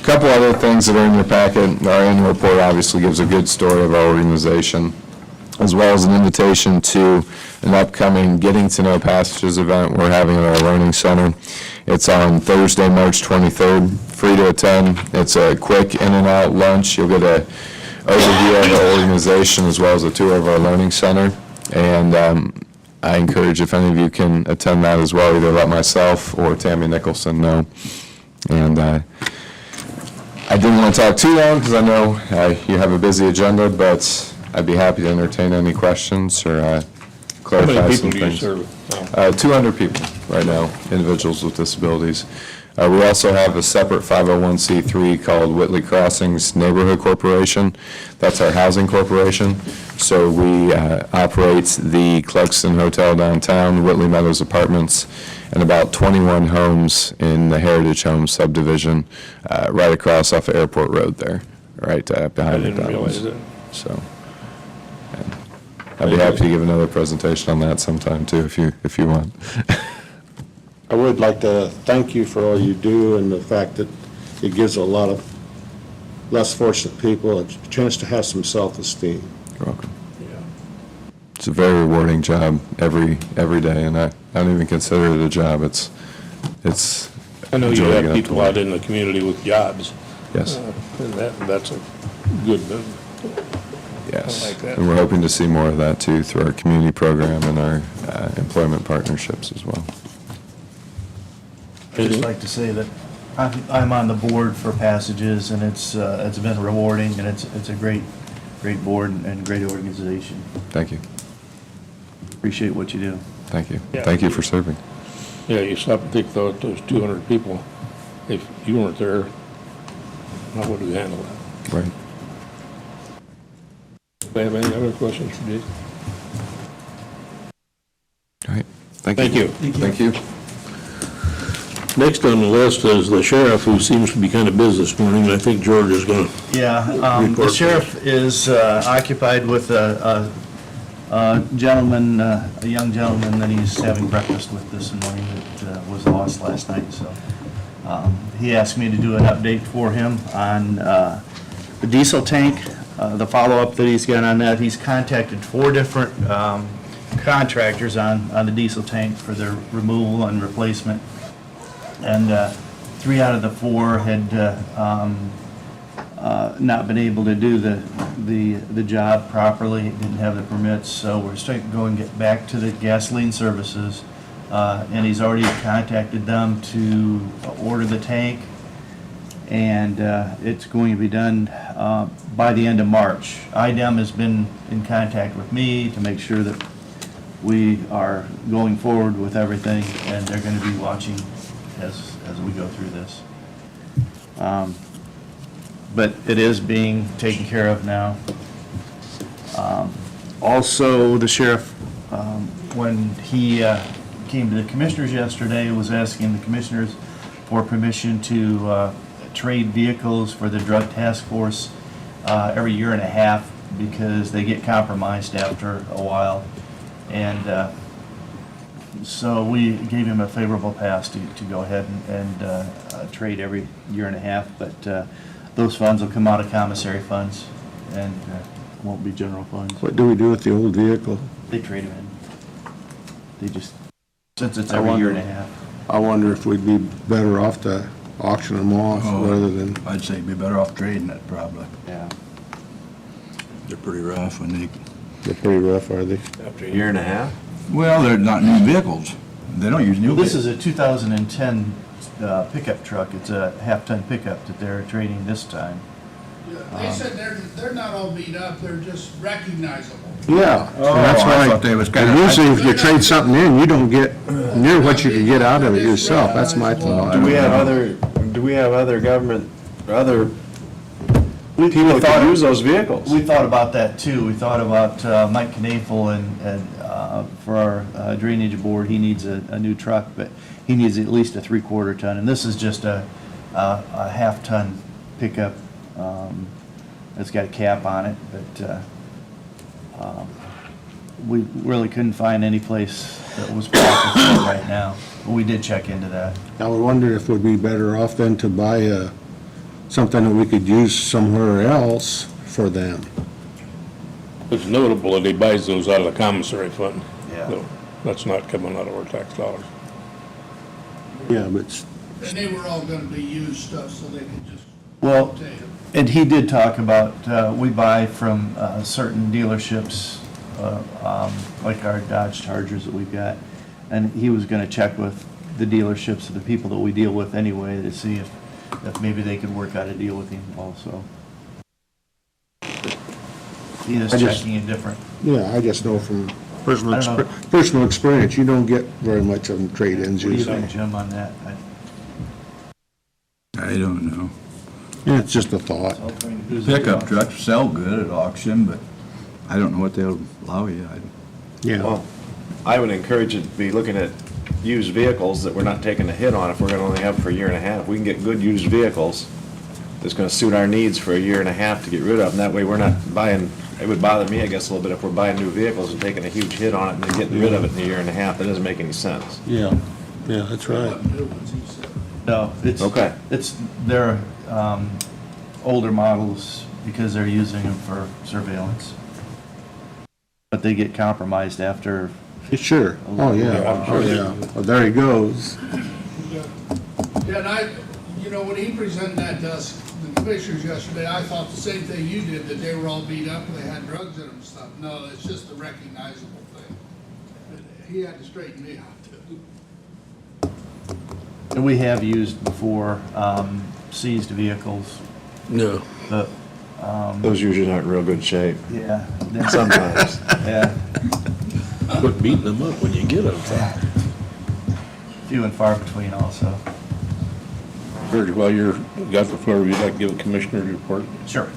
Couple other things that are in your packet. Our annual report obviously gives a good story of our organization, as well as an invitation to an upcoming Getting to Know Pastors event we're having at our Learning Center. It's on Thursday, March 23rd, free to attend. It's a quick in and out lunch. You'll get a overview of the organization as well as a tour of our Learning Center. And I encourage, if any of you can attend that as well, either let myself or Tammy Nicholson know. And I didn't want to talk too long because I know you have a busy agenda, but I'd be happy to entertain any questions or How clarify many some people do you things. serve? 200 people right now, individuals with disabilities. We also have a separate 501c3 called Whitley Crossings Neighborhood Corporation. That's our housing corporation. So we operate the Clarkston Hotel downtown, Whitley Meadows Apartments, and about 21 homes in the Heritage Homes subdivision right across off of Airport Road there, right I behind didn't McDonald's. realize that. So I'd be happy to give another presentation on that sometime too, if you want. I would like to thank you for all you do and the fact that it gives a lot of less fortunate people a chance to have some self-esteem. You're welcome. It's a very rewarding job every day, and I don't even consider it a job. It's I know you enjoying have it. people out in the community with jobs. Yes, And that's a good, yes. I like that. And we're hoping to see more of that too through our community program and our employment partnerships as well. I'd just like to say that I'm on the board for Passages, and it's been rewarding, and it's a great board and great organization. Thank you. Appreciate what you do. Thank you. Yeah. Thank you for serving. Yeah, you stop and think about those 200 people. If you weren't there, how would we handle that? Right. Do you have any other questions for Jason? All right. Thank Thank you. you. Thank you. Next on the list is the sheriff, who seems to be kind of busy this morning. I think George is going to, Yeah, the Report, sheriff is occupied with a gentleman, a young gentleman that he's having breakfast with this morning that was lost last night, so. He asked me to do an update for him on the diesel tank, the follow-up that he's got on that. He's contacted 4 different contractors on the diesel tank for their removal and replacement. And 3 out of the 4 had not been able to do the job properly, didn't have the permits, so we're going to get back to the gasoline services, and he's already contacted them to order the tank, and it's going to be done by the end of March. IDEM has been in contact with me to make sure that we are going forward with everything, and they're going to be watching as we go through this. But it is being taken care of now. Also, the sheriff, when he came to the commissioners yesterday, was asking the commissioners for permission to trade vehicles for the drug task force every year and a half because they get compromised after a while. And so we gave him a favorable pass to go ahead and trade every year and a half. But those funds will come out of commissary funds and won't be general funds. What do we do with the old vehicle? They trade them in. They just, since it's I every year and wonder- a half. I wonder if we'd be better off to auction them off rather than, I'd say be better off trading it, probably. Yeah. They're pretty rough when they, they're pretty rough, are they? After a year and a half? well, they're not new vehicles. They don't use new This vehicles. is a 2010 pickup truck. It's a half-ton pickup that they're trading this time. Yeah, they said they're not all beat up, they're just recognizable. Yeah. Oh, That's I why. thought they was And kinda- usually if you trade something in, you don't get near what you can get out of it yourself. That's my thought. Do we have other government, or other We people that thought- could use those vehicles? We thought about that too. We thought about Mike Knafel and for our drainage board, he needs a new truck, but he needs at least a 3/4 ton. And this is just a half-ton pickup. It's got a cap on it, but we really couldn't find any place that was proper for it right now. But we did check into that. I would wonder if we'd be better off then to buy something that we could use somewhere else for them. It's notable that he buys those out of the commissary fund. Yeah. No, that's not coming out of our tax dollars. Yeah, but And they were all gonna be used stuff, so they could just Well, rotate them. and he did talk about, we buy from certain dealerships, like our Dodge Chargers that we've got, and he was gonna check with the dealerships, the people that we deal with anyway, to see if maybe they could work out a deal with him also. He is I just- checking in different. yeah, I just know from personal, I don't know. personal experience, you don't get very much of them trade-ins What do you usually. think, Jim, on that? I don't know. Yeah, it's just a thought. Pickup trucks sell good at auction, but I don't know what they'll allow you. Yeah. Well, I would encourage you to be looking at used vehicles that we're not taking a hit on if we're gonna only have them for a year and a half. We can get good used vehicles that's gonna suit our needs for a year and a half to get rid of, and that way we're not buying, it would bother me, I guess, a little bit if we're buying new vehicles and taking a huge hit on it and then getting rid of it in a year and a half. That doesn't make any sense. Yeah, yeah, that's right. What new ones, he said. No, it's, Okay. they're older models because they're using them for surveillance. But they get compromised after. Sure. Oh, yeah. Oh, yeah. Well, there he goes. Yeah, and when he presented that to us, the commissioners yesterday, I thought the same thing you did, that they were all beat up and they had drugs in them and stuff. No, it's just a recognizable thing. He had to straighten me out too. And we have used before seized vehicles, No. but, Those usually aren't in real good shape, yeah. sometimes. Yeah, Quit beating them up when you get them. few and far between also. Virgil, while you're, got the floor, would you like to give a commissioner's report? Sure.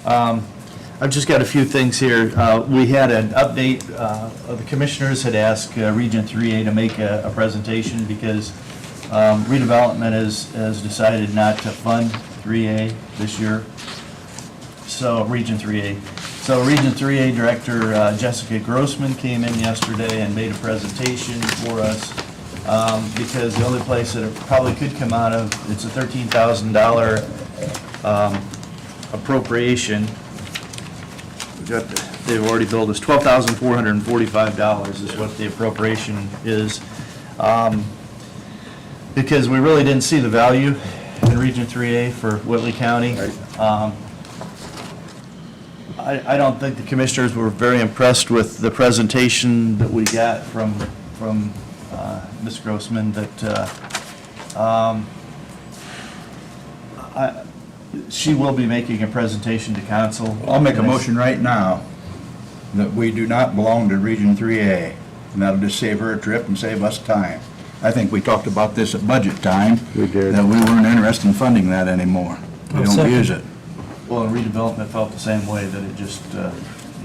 I've just got a few things here. We had an update, the commissioners had asked Region 3A to make a presentation because redevelopment has decided not to fund 3A this year. So, Region 3A. So Region 3A Director Jessica Grossman came in yesterday and made a presentation for us because the only place that it probably could come out of, it's a $13,000 appropriation. They've already billed us $12,445 is what the appropriation is. Because we really didn't see the value in Region 3A for Whitley County. I don't think the commissioners were very impressed with the presentation that we got from Ms. Grossman, that she will be making a presentation to council. I'll make a motion right now that we do not belong to Region 3A, and that'll just save her a trip and save us time. I think we talked about this at budget time. We did. That we weren't interested in funding that anymore. We I'll don't second. use it. Well, and redevelopment felt the same way, that it just,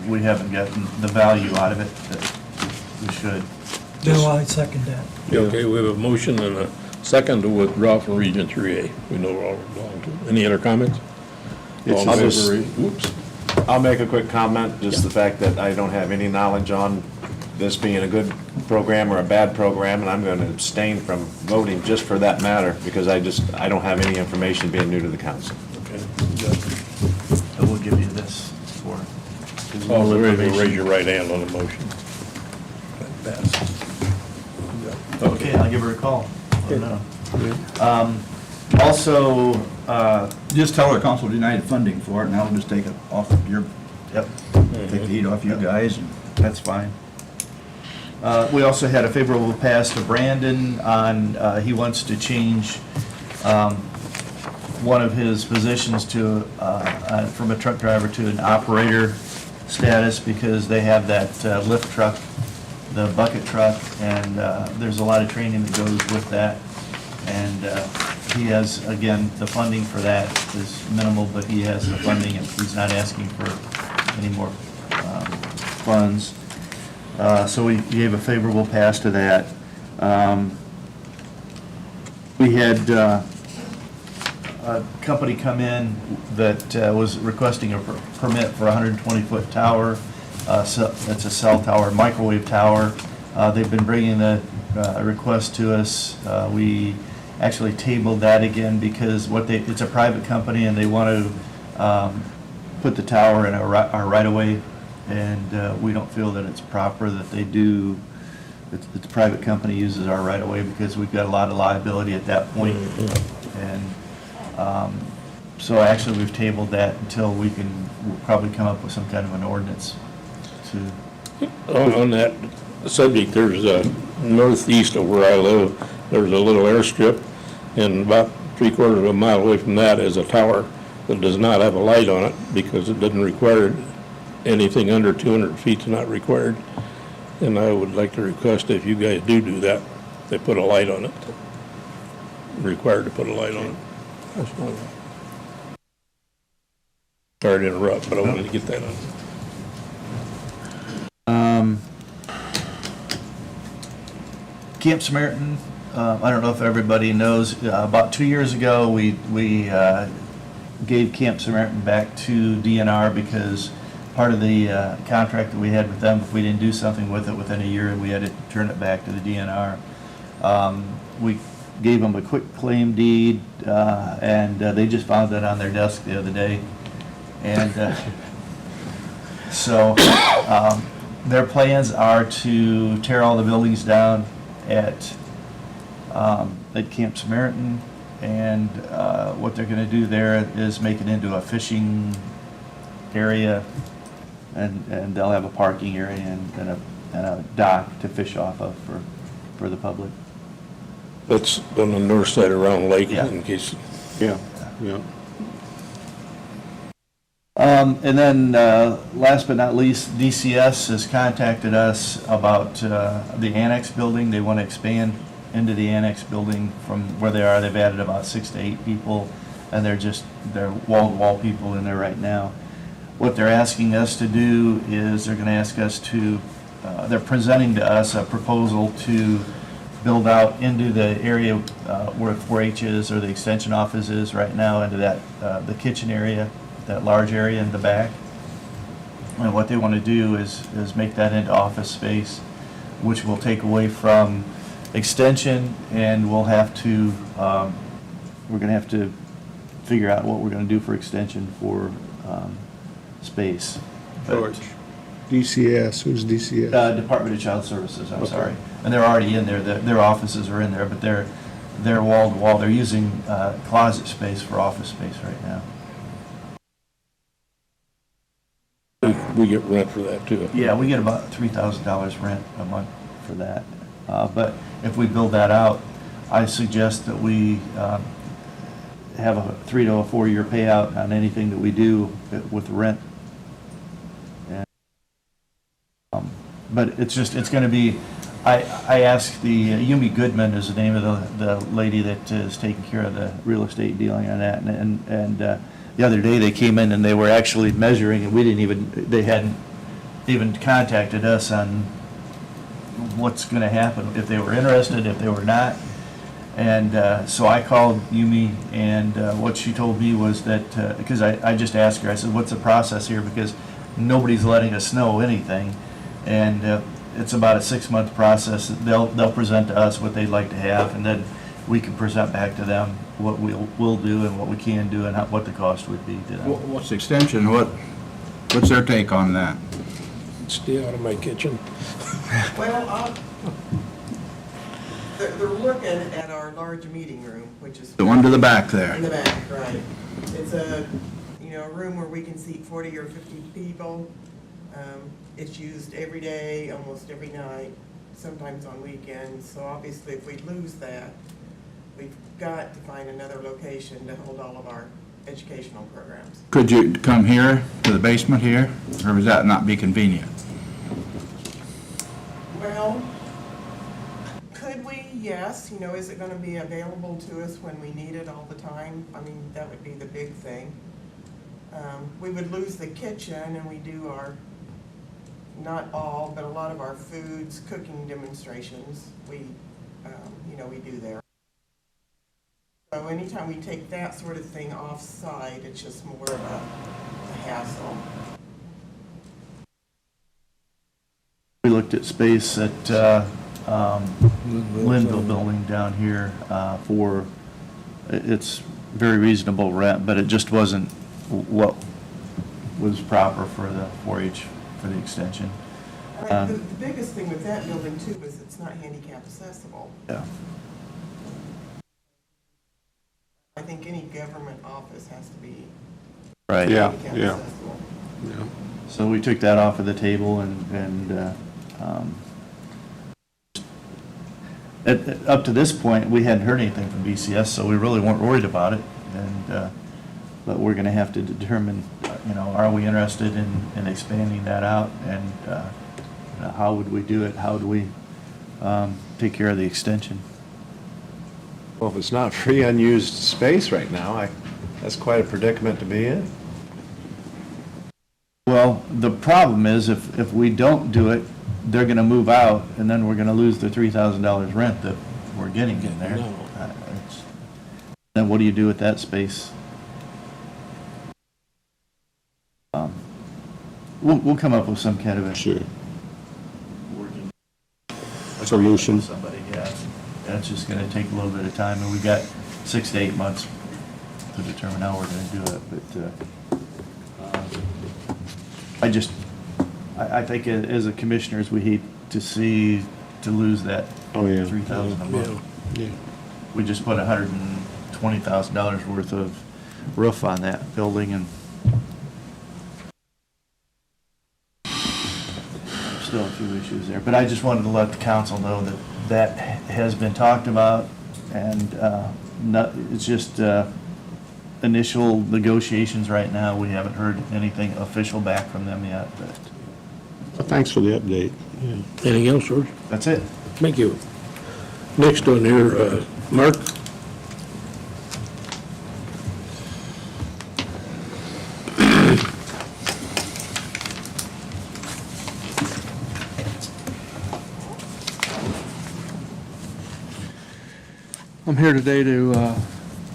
we haven't gotten the value out of it that we should. Bill, I second that. Okay, we have a motion and a second to withdraw from Region 3A. We know all we belong to. Any other comments? All in I'll favor, just- raise- Whoops. I'll make a quick comment, just the fact that I don't have any knowledge on this being a good program or a bad program, and I'm going to abstain from voting just for that matter, because I don't have any information being new to the council. Okay. I will give you this for. All in favor, raise your right hand on the motion. That passes. Okay, I'll give her a call. Also, just tell her council denied funding for it, and I'll just take it off of your, take the heat off you guys, and that's fine. We also had a favorable pass to Brandon on, he wants to change one of his positions to, from a truck driver to an operator status, because they have that lift truck, the bucket truck, and there's a lot of training that goes with that. And he has, again, the funding for that is minimal, but he has the funding, and he's not asking for any more funds. So we gave a favorable pass to that. We had a company come in that was requesting a permit for a 120-foot tower. It's a cell tower, microwave tower. They've been bringing the request to us. We actually tabled that again because it's a private company and they want to put the tower in our right-of-way, and we don't feel that it's proper that they do, that the private company uses our right-of-way, because we've got a lot of liability at that point. And so actually we've tabled that until we'll probably come up with some kind of an ordinance to. On that subject, there's northeast of where I live, there's a little airstrip, and about 3/4 of a mile away from that is a tower that does not have a light on it because it doesn't require anything under 200 feet is not required. And I would like to request if you guys do that, they put a light on it. Required to put a light on it. That's all. Sorry to interrupt, but I wanted to get that on. Camp Samaritan, I don't know if everybody knows, about 2 years ago, we gave Camp Samaritan back to DNR because part of the contract that we had with them, if we didn't do something with it within a year, we had to turn it back to the DNR. We gave them a quick claim deed, and they just found that on their desk the other day. And so their plans are to tear all the buildings down at Camp Samaritan, and what they're going to do there is make it into a fishing area, and they'll have a parking area and a dock to fish off of for the public. That's on the north side around Lake, Yeah. in case. Yeah, yeah. And then, last but not least, DCS has contacted us about the annex building. They want to expand into the annex building from where they are. They've added about 6 to 8 people, and they're wall-to-wall people in there right now. What they're asking us to do is they're going to ask us to, they're presenting to us a proposal to build out into the area where 4-H is, or the extension office is right now, into that, the kitchen area, that large area in the back. And what they want to do is make that into office space, which will take away from extension, and we'll have to, we're going to have to figure out what we're going to do for extension for space. George, DCS, who's DCS? Department of Child Services, I'm sorry. And they're already in there, their offices are in there, but they're wall to wall. They're using closet space for office space right now. We get rent for that too. Yeah, we get about $3,000 rent a month for that. But if we build that out, I suggest that we have a 3 to a 4 year payout on anything that we do with rent. And, but it's going to be, I asked Yumi Goodman is the name of the lady that is taking care of the real estate dealing on that, and the other day, they came in and they were actually measuring, and they hadn't even contacted us on what's gonna happen, if they were interested, if they were not. And so I called Yumi, and what she told me was that, because I just asked her, I said, what's the process here? Because nobody's letting us know anything. And it's about a 6-month process. They'll present to us what they'd like to have, and then we can present back to them what we'll do and what we can do and what the cost would be to them. What's the extension, what's their take on that? Stay out of my kitchen. Well, they're looking at our large meeting room, which is. The one to the back there. In the back, right. It's a, a room where we can seat 40 or 50 people. It's used every day, almost every night, sometimes on weekends. So obviously, if we lose that, we've got to find another location to hold all of our educational programs. Could you come here, to the basement here, or would that not be convenient? Well, could we? Yes. Is it going to be available to us when we need it all the time? I mean, that would be the big thing. We would lose the kitchen, and we do not all, but a lot of our foods, cooking demonstrations, we do there. So anytime we take that sort of thing off-site, it's just more of a hassle. We looked at space at Linville Building down here for, it's very reasonable rent, but it just wasn't what was proper for the 4-H, for the extension. Right, the biggest thing with that building too is it's not handicap accessible. Yeah. I think any government office has to be Right. handicap accessible. So we took that off of the table and up to this point, we hadn't heard anything from BCS, so we really weren't worried about it. And but we're going to have to determine, are we interested in expanding that out, and how would we do it? How do we take care of the extension? Well, if it's not free unused space right now, that's quite a predicament to be in. Well, the problem is if we don't do it, they're going to move out, and then we're going to lose the $3,000 rent that we're getting in there. Then what do you do with that space? We'll come up with some kind of a working Solution. somebody. Yeah, that's just going to take a little bit of time, and we've got 6 to 8 months to determine how we're going to do it. But I think as a commissioners, we hate to lose that $3,000 a month. Yeah. We just put $120,000 worth of roof on that building, and still a few issues there. But I just wanted to let the council know that has been talked about, and it's just initial negotiations right now. We haven't heard anything official back from them yet, but Well, thanks for the update. Anything else, George? that's it. Thank you. Next on here, Mark? I'm here today to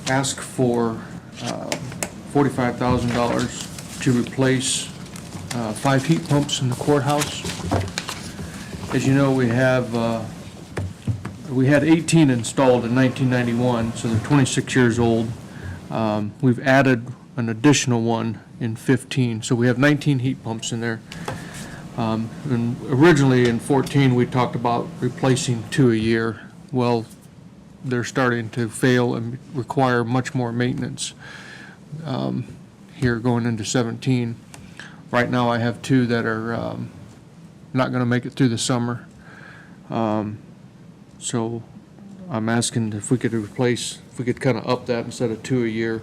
ask for $45,000 to replace 5 heat pumps in the courthouse. As you know, we had 18 installed in 1991, so they're 26 years old. We've added an additional one in 15, so we have 19 heat pumps in there. And originally in 14, we talked about replacing 2 a year. Well, they're starting to fail and require much more maintenance here going into 17. Right now, I have 2 that are not going to make it through the summer. So I'm asking if we could kind of up that instead of 2 a year,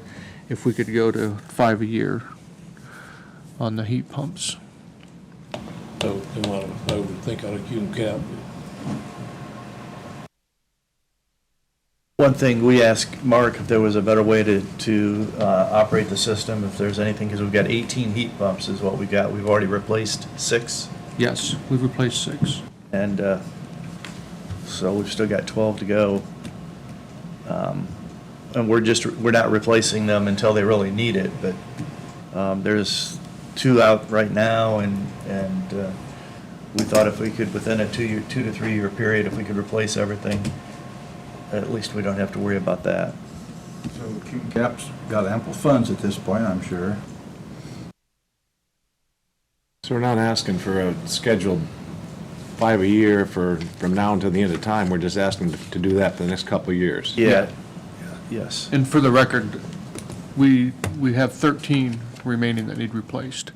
if we could go to 5 a year on the heat pumps. I would think out of Cume Cap. One thing, we asked Mark if there was a better way to operate the system, if there's anything, because we've got 18 heat pumps is what we got. We've already replaced 6, Yes, we've replaced 6. and so we've still got 12 to go. And we're not replacing them until they really need it, but there's 2 out right now, and we thought if we could, within a 2 to 3 year period, if we could replace everything, at least we don't have to worry about that. So QCAP's got ample funds at this point, I'm sure. So we're not asking for a scheduled 5 a year from now until the end of time. We're just asking to do that for the next couple of years. Yeah. Yes. And for the record, we have 13 remaining that need replaced.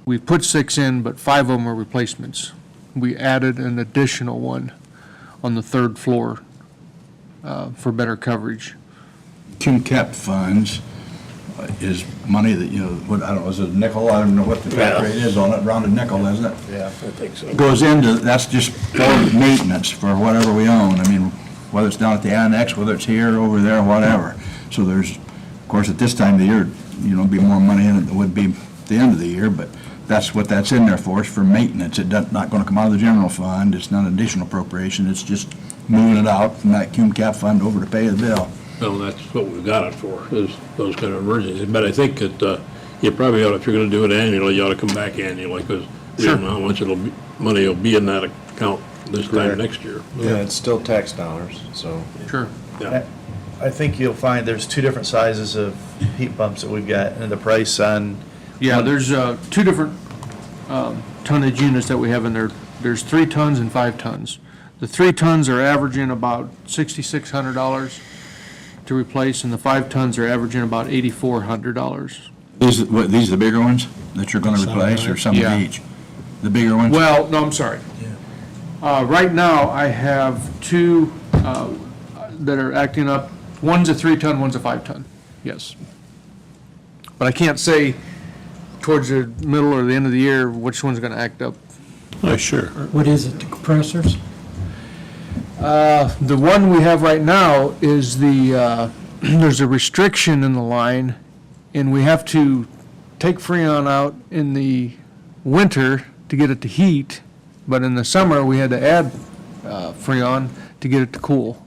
We put 6 in, but 5 of them are replacements. We added an additional one on the 3rd floor for better coverage. QCAP funds is money that, what, I don't know, is it a nickel? I don't know what the tax rate is on it, around a nickel, isn't it? Yeah, I think so. Goes into, that's just for maintenance for whatever we own. I mean, whether it's down at the annex, whether it's here, over there, whatever. So there's, of course, at this time of the year, be more money in it than would be at the end of the year, but that's what that's in there for, is for maintenance. It's not going to come out of the general fund. It's not an additional appropriation. It's just moving it out from that QCAP fund over to pay the bill. Well, that's what we've got it for, is those kind of emergencies. But I think that you probably ought, if you're going to do it annually, you ought to come back annually, because we don't know how much money will be in that account this time next year. Yeah, it's still tax dollars, so. Sure. Yeah. I think you'll find there's 2 different sizes of heat pumps that we've got, and the price on. Yeah, there's 2 different tonnage units that we have in there. There's 3 tons and 5 tons. The 3 tons are averaging about $6,600 to replace, and the 5 tons are averaging about $8,400. These are the bigger ones that you're going to replace, or some Yeah. of each? The bigger ones? Well, no, I'm sorry. Right now, I have 2 that are acting up. One's a 3-ton, one's a 5-ton, yes. But I can't say towards the middle or the end of the year which one's going to act up. Oh, sure. What is it, the compressors? The one we have right now is there's a restriction in the line, and we have to take Freon out in the winter to get it to heat, but in the summer, we had to add Freon to get it to cool.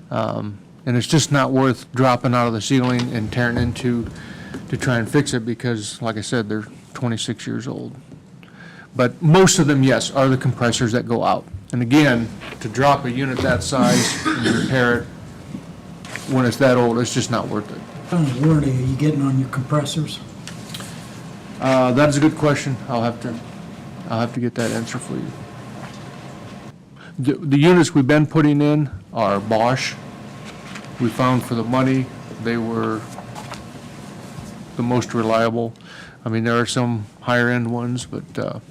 And it's just not worth dropping out of the ceiling and tearing into to try and fix it, because, like I said, they're 26 years old. But most of them, yes, are the compressors that go out. And again, to drop a unit that size and repair it when it's that old, it's just not worth it. What kind of warranty are you getting on your compressors? That is a good question. I'll have to get that answer for you. The units we've been putting in are Bosch. We found for the money, they were the most reliable. I mean, there are some higher-end ones, but Are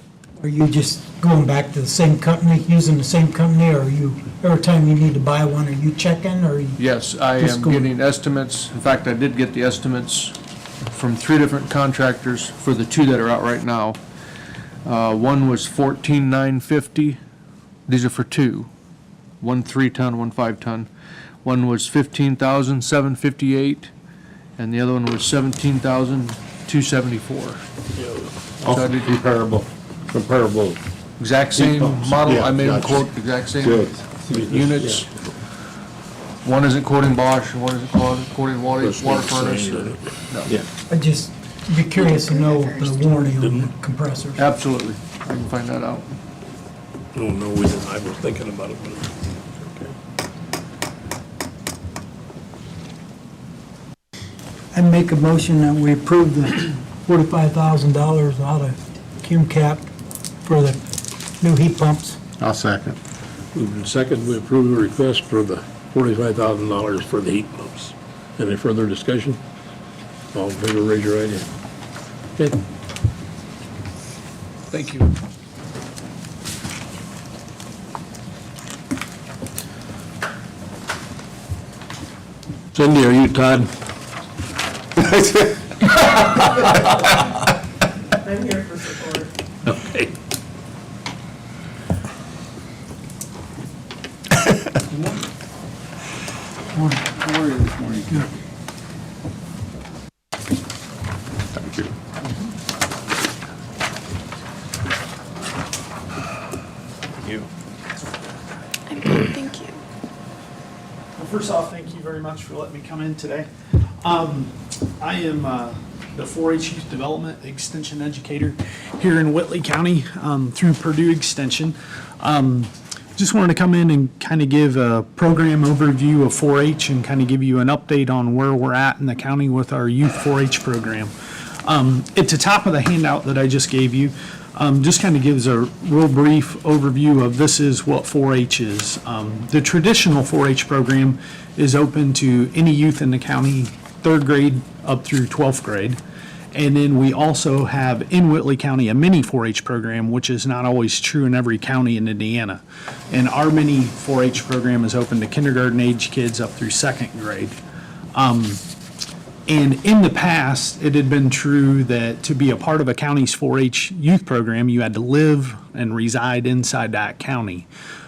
you just going back to the same company, using the same company, or are you, every time you need to buy one, are you checking, or are you? yes, I Just am go- getting estimates. In fact, I did get the estimates from 3 different contractors for the 2 that are out right now. One was $14,950. These are for 2. One 3-ton, one 5-ton. One was $15,758, and the other one was $17,274. So I did Comparable. exact same pumps. model. Yeah, I made them gotcha. quote the exact same Good. units. One isn't quoting Bosch, and one isn't quoting water furnace. Yeah. I'd just be curious to know the warranty on the compressors. Absolutely. I can find that out. Oh, no, we didn't. I was thinking about it, but okay. I make a motion that we approve the $45,000 out of QCAP for the new heat pumps. I'll second. Moved in second, we approve the request for the $45,000 for the heat pumps. Any further discussion? All in favor, raise your right hand. Okay. Thank you. Cindy, are you Todd? I'm here for support. Okay. How are you this morning? Thank you. I'm good, thank you. Well, first off, thank you very much for letting me come in today. I am the 4-H Youth Development Extension Educator here in Whitley County through Purdue Extension. Just wanted to come in and kind of give a program overview of 4-H and kind of give you an update on where we're at in the county with our youth 4-H program. At the top of the handout that I just gave you, just kind of gives a real brief overview of this is what 4-H is. The traditional 4-H program is open to any youth in the county, 3rd grade up through 12th grade. And then we also have in Whitley County a mini 4-H program, which is not always true in every county in Indiana. And our mini 4-H program is open to kindergarten age kids up through 2nd grade. And in the past, it had been true that to be a part of a county's 4-H youth program, you had to live and reside inside that county.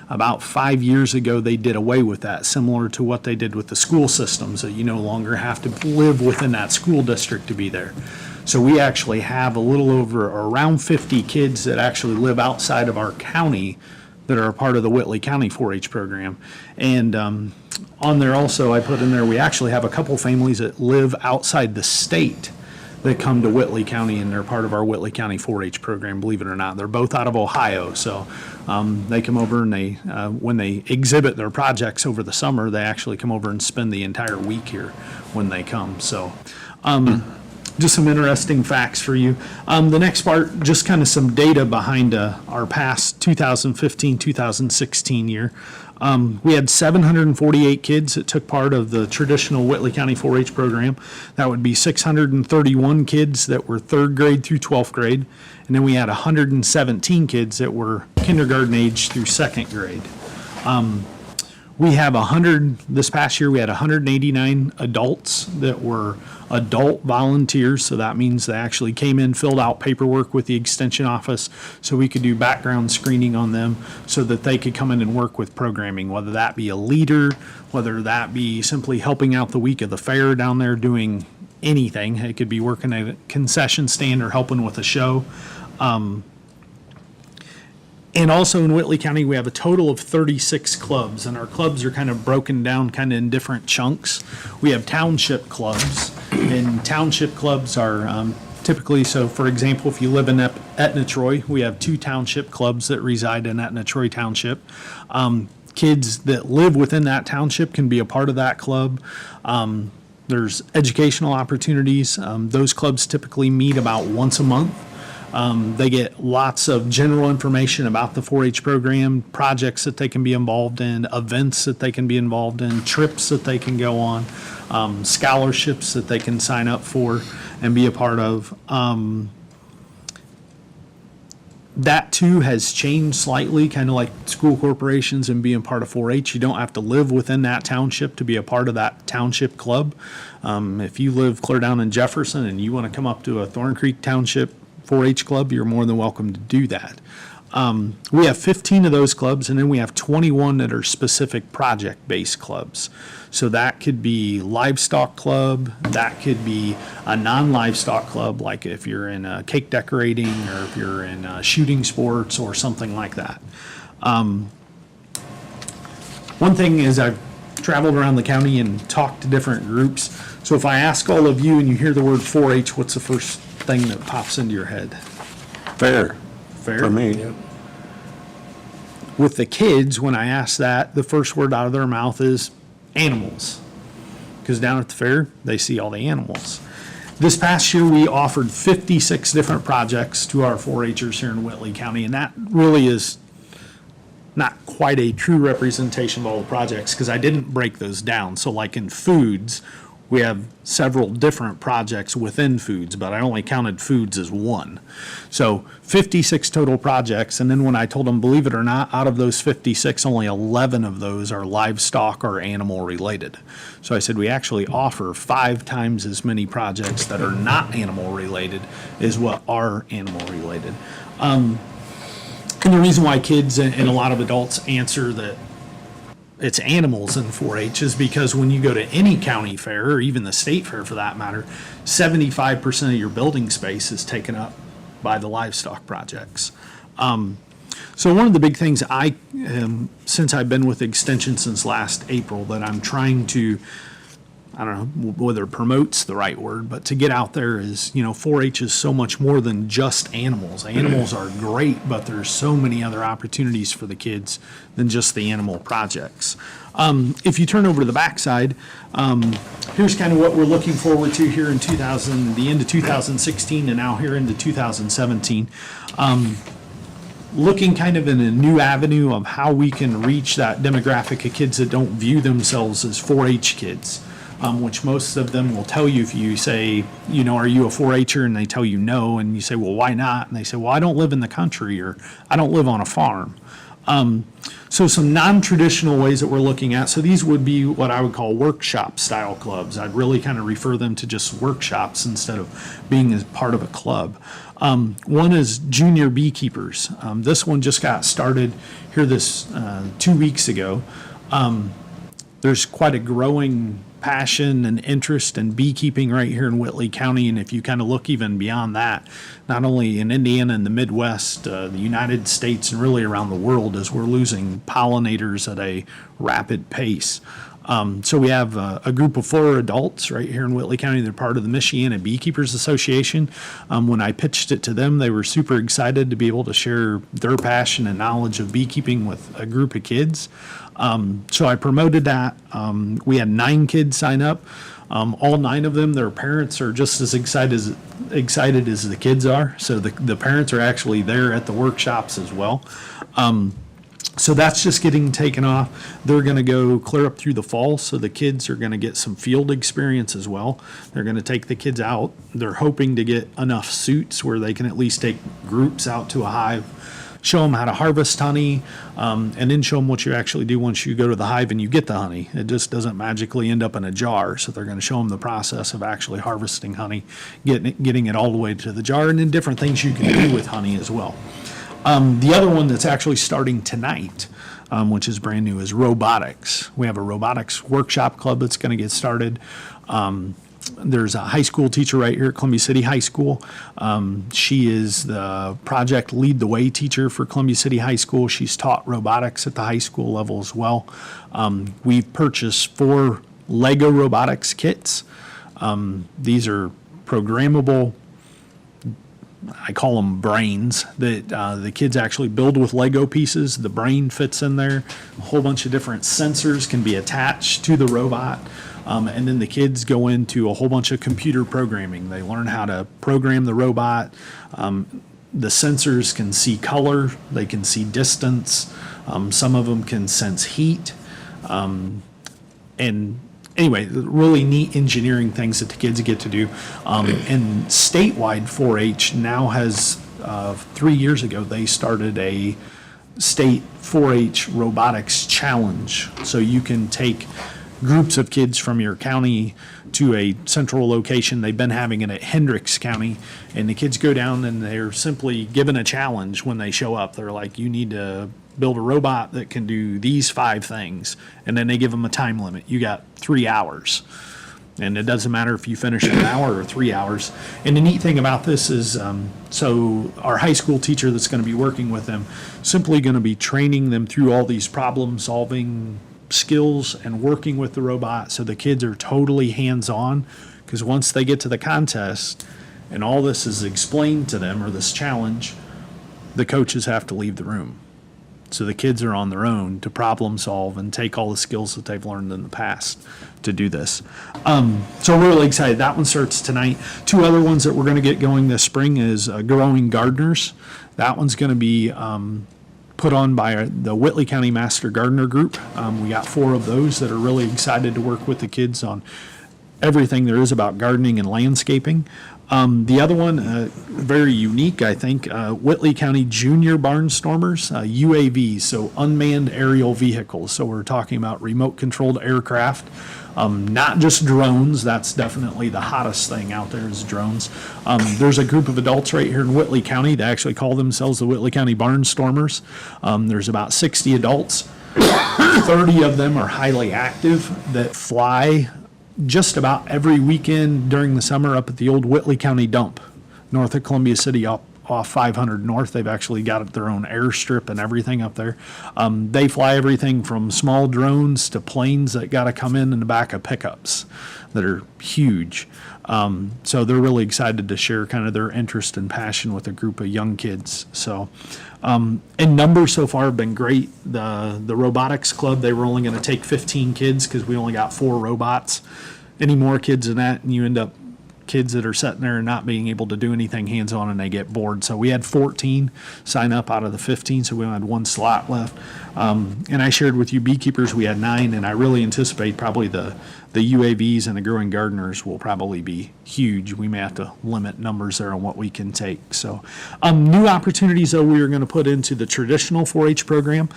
About 5 years ago, they did away with that, similar to what they did with the school systems, that you no longer have to live within that school district to be there. So we actually have a little over, around 50 kids that actually live outside of our county that are a part of the Whitley County 4-H program. And on there also, I put in there, we actually have a couple families that live outside the state that come to Whitley County, and they're part of our Whitley County 4-H program, believe it or not. They're both out of Ohio, so they come over and they, when they exhibit their projects over the summer, they actually come over and spend the entire week here when they come. So just some interesting facts for you. The next part, just kind of some data behind our past 2015-2016 year. We had 748 kids that took part of the traditional Whitley County 4-H program. That would be 631 kids that were 3rd grade through 12th grade. And then we had 117 kids that were kindergarten age through 2nd grade. We have this past year, we had 189 adults that were adult volunteers. So that means they actually came in, filled out paperwork with the extension office so we could do background screening on them so that they could come in and work with programming, whether that be a leader, whether that be simply helping out the week of the fair down there doing anything. It could be working at a concession stand or helping with a show. And also in Whitley County, we have a total of 36 clubs, and our clubs are kind of broken down kind of in different chunks. We have township clubs, and township clubs are typically, so for example, if you live in Etna Troy, we have 2 township clubs that reside in Etna Troy Township. Kids that live within that township can be a part of that club. There's educational opportunities. Those clubs typically meet about once a month. They get lots of general information about the 4-H program, projects that they can be involved in, events that they can be involved in, trips that they can go on, scholarships that they can sign up for and be a part of. That too has changed slightly, kind of like school corporations and being part of 4-H. You don't have to live within that township to be a part of that township club. If you live clear down in Jefferson and you want to come up to a Thorn Creek Township 4-H club, you're more than welcome to do that. We have 15 of those clubs, and then we have 21 that are specific project-based clubs. So that could be livestock club, that could be a non-livestock club, like if you're in cake decorating or if you're in shooting sports or something like that. One thing is I've traveled around the county and talked to different groups. So if I ask all of you and you hear the word 4-H, what's the first thing that pops into your head? Fair. Fair? For me. With the kids, when I ask that, the first word out of their mouth is animals. Because down at the fair, they see all the animals. This past year, we offered 56 different projects to our 4-Hers here in Whitley County, and that really is not quite a true representation of all the projects because I didn't break those down. So like in foods, we have several different projects within foods, but I only counted foods as one. So 56 total projects, and then when I told them, believe it or not, out of those 56, only 11 of those are livestock or animal related. So I said we actually offer 5 times as many projects that are not animal related as what are animal related. And the reason why kids and a lot of adults answer that it's animals in 4-H is because when you go to any county fair, or even the state fair for that matter, 75% of your building space is taken up by the livestock projects. So one of the big things since I've been with Extension since last April, that I'm trying to, I don't know whether promote's the right word, but to get out there is, 4-H is so much more than just animals. Animals are great, but there's so many other opportunities for the kids than just the animal projects. If you turn over to the backside, here's kind of what we're looking forward to here in the end of 2016 and now here into 2017. Looking kind of in a new avenue of how we can reach that demographic of kids that don't view themselves as 4-H kids. Which most of them will tell you if you say, are you a 4-H'er? And they tell you no, and you say, well, why not? And they say, well, I don't live in the country, or I don't live on a farm. So some non-traditional ways that we're looking at, so these would be what I would call workshop style clubs. I'd really kind of refer them to just workshops instead of being as part of a club. One is junior beekeepers. This one just got started here 2 weeks ago. There's quite a growing passion and interest in beekeeping right here in Whitley County, and if you kind of look even beyond that, not only in Indiana and the Midwest, the United States, and really around the world, as we're losing pollinators at a rapid pace. So we have a group of 4 adults right here in Whitley County. They're part of the Michiana Beekeepers Association. When I pitched it to them, they were super excited to be able to share their passion and knowledge of beekeeping with a group of kids. So I promoted that. We had 9 kids sign up. All 9 of them, their parents are just as excited as the kids are. So the parents are actually there at the workshops as well. So that's just getting taken off. They're going to go clear up through the fall, so the kids are going to get some field experience as well. They're going to take the kids out. They're hoping to get enough suits where they can at least take groups out to a hive, show them how to harvest honey, and then show them what you actually do once you go to the hive and you get the honey. It just doesn't magically end up in a jar. So they're going to show them the process of actually harvesting honey, getting it all the way to the jar, and then different things you can do with honey as well. The other one that's actually starting tonight, which is brand new, is robotics. We have a robotics workshop club that's going to get started. There's a high school teacher right here at Columbia City High School. She is the project Lead the Way teacher for Columbia City High School. She's taught robotics at the high school level as well. We've purchased 4 Lego robotics kits. These are programmable, I call them brains, that the kids actually build with Lego pieces. The brain fits in there. A whole bunch of different sensors can be attached to the robot. And then the kids go into a whole bunch of computer programming. They learn how to program the robot. The sensors can see color. They can see distance. Some of them can sense heat. And anyway, really neat engineering things that the kids get to do. And statewide 4-H now has, 3 years ago, they started a state 4-H robotics challenge. So you can take groups of kids from your county to a central location. They've been having it at Hendricks County, and the kids go down and they're simply given a challenge when they show up. They're like, you need to build a robot that can do these 5 things, and then they give them a time limit. You got 3 hours. And it doesn't matter if you finish in an hour or 3 hours. And the neat thing about this is, so our high school teacher that's going to be working with them, simply going to be training them through all these problem-solving skills and working with the robot, so the kids are totally hands-on, because once they get to the contest and all this is explained to them, or this challenge, the coaches have to leave the room. So the kids are on their own to problem solve and take all the skills that they've learned in the past to do this. So we're really excited. That one starts tonight. 2 other ones that we're going to get going this spring is Growing Gardeners. That one's going to be put on by the Whitley County Master Gardener Group. We got 4 of those that are really excited to work with the kids on everything there is about gardening and landscaping. The other one, very unique, I think, Whitley County Junior Barnstormers, UAVs, so unmanned aerial vehicles. So we're talking about remote-controlled aircraft, not just drones. That's definitely the hottest thing out there is drones. There's a group of adults right here in Whitley County that actually call themselves the Whitley County Barnstormers. There's about 60 adults. 30 of them are highly active that fly just about every weekend during the summer up at the old Whitley County dump, north of Columbia City, off 500 North. They've actually got their own airstrip and everything up there. They fly everything from small drones to planes that got to come in the back of pickups that are huge. So they're really excited to share kind of their interest and passion with a group of young kids. So, and numbers so far have been great. The robotics club, they were only going to take 15 kids because we only got 4 robots. Any more kids than that, and you end up kids that are sitting there and not being able to do anything hands-on and they get bored. So we had 14 sign up out of the 15, so we only had 1 slot left. And I shared with you beekeepers, we had 9, and I really anticipate probably the UAVs and the growing gardeners will probably be huge. We may have to limit numbers there on what we can take. So new opportunities, though, we are going to put into the traditional 4-H program.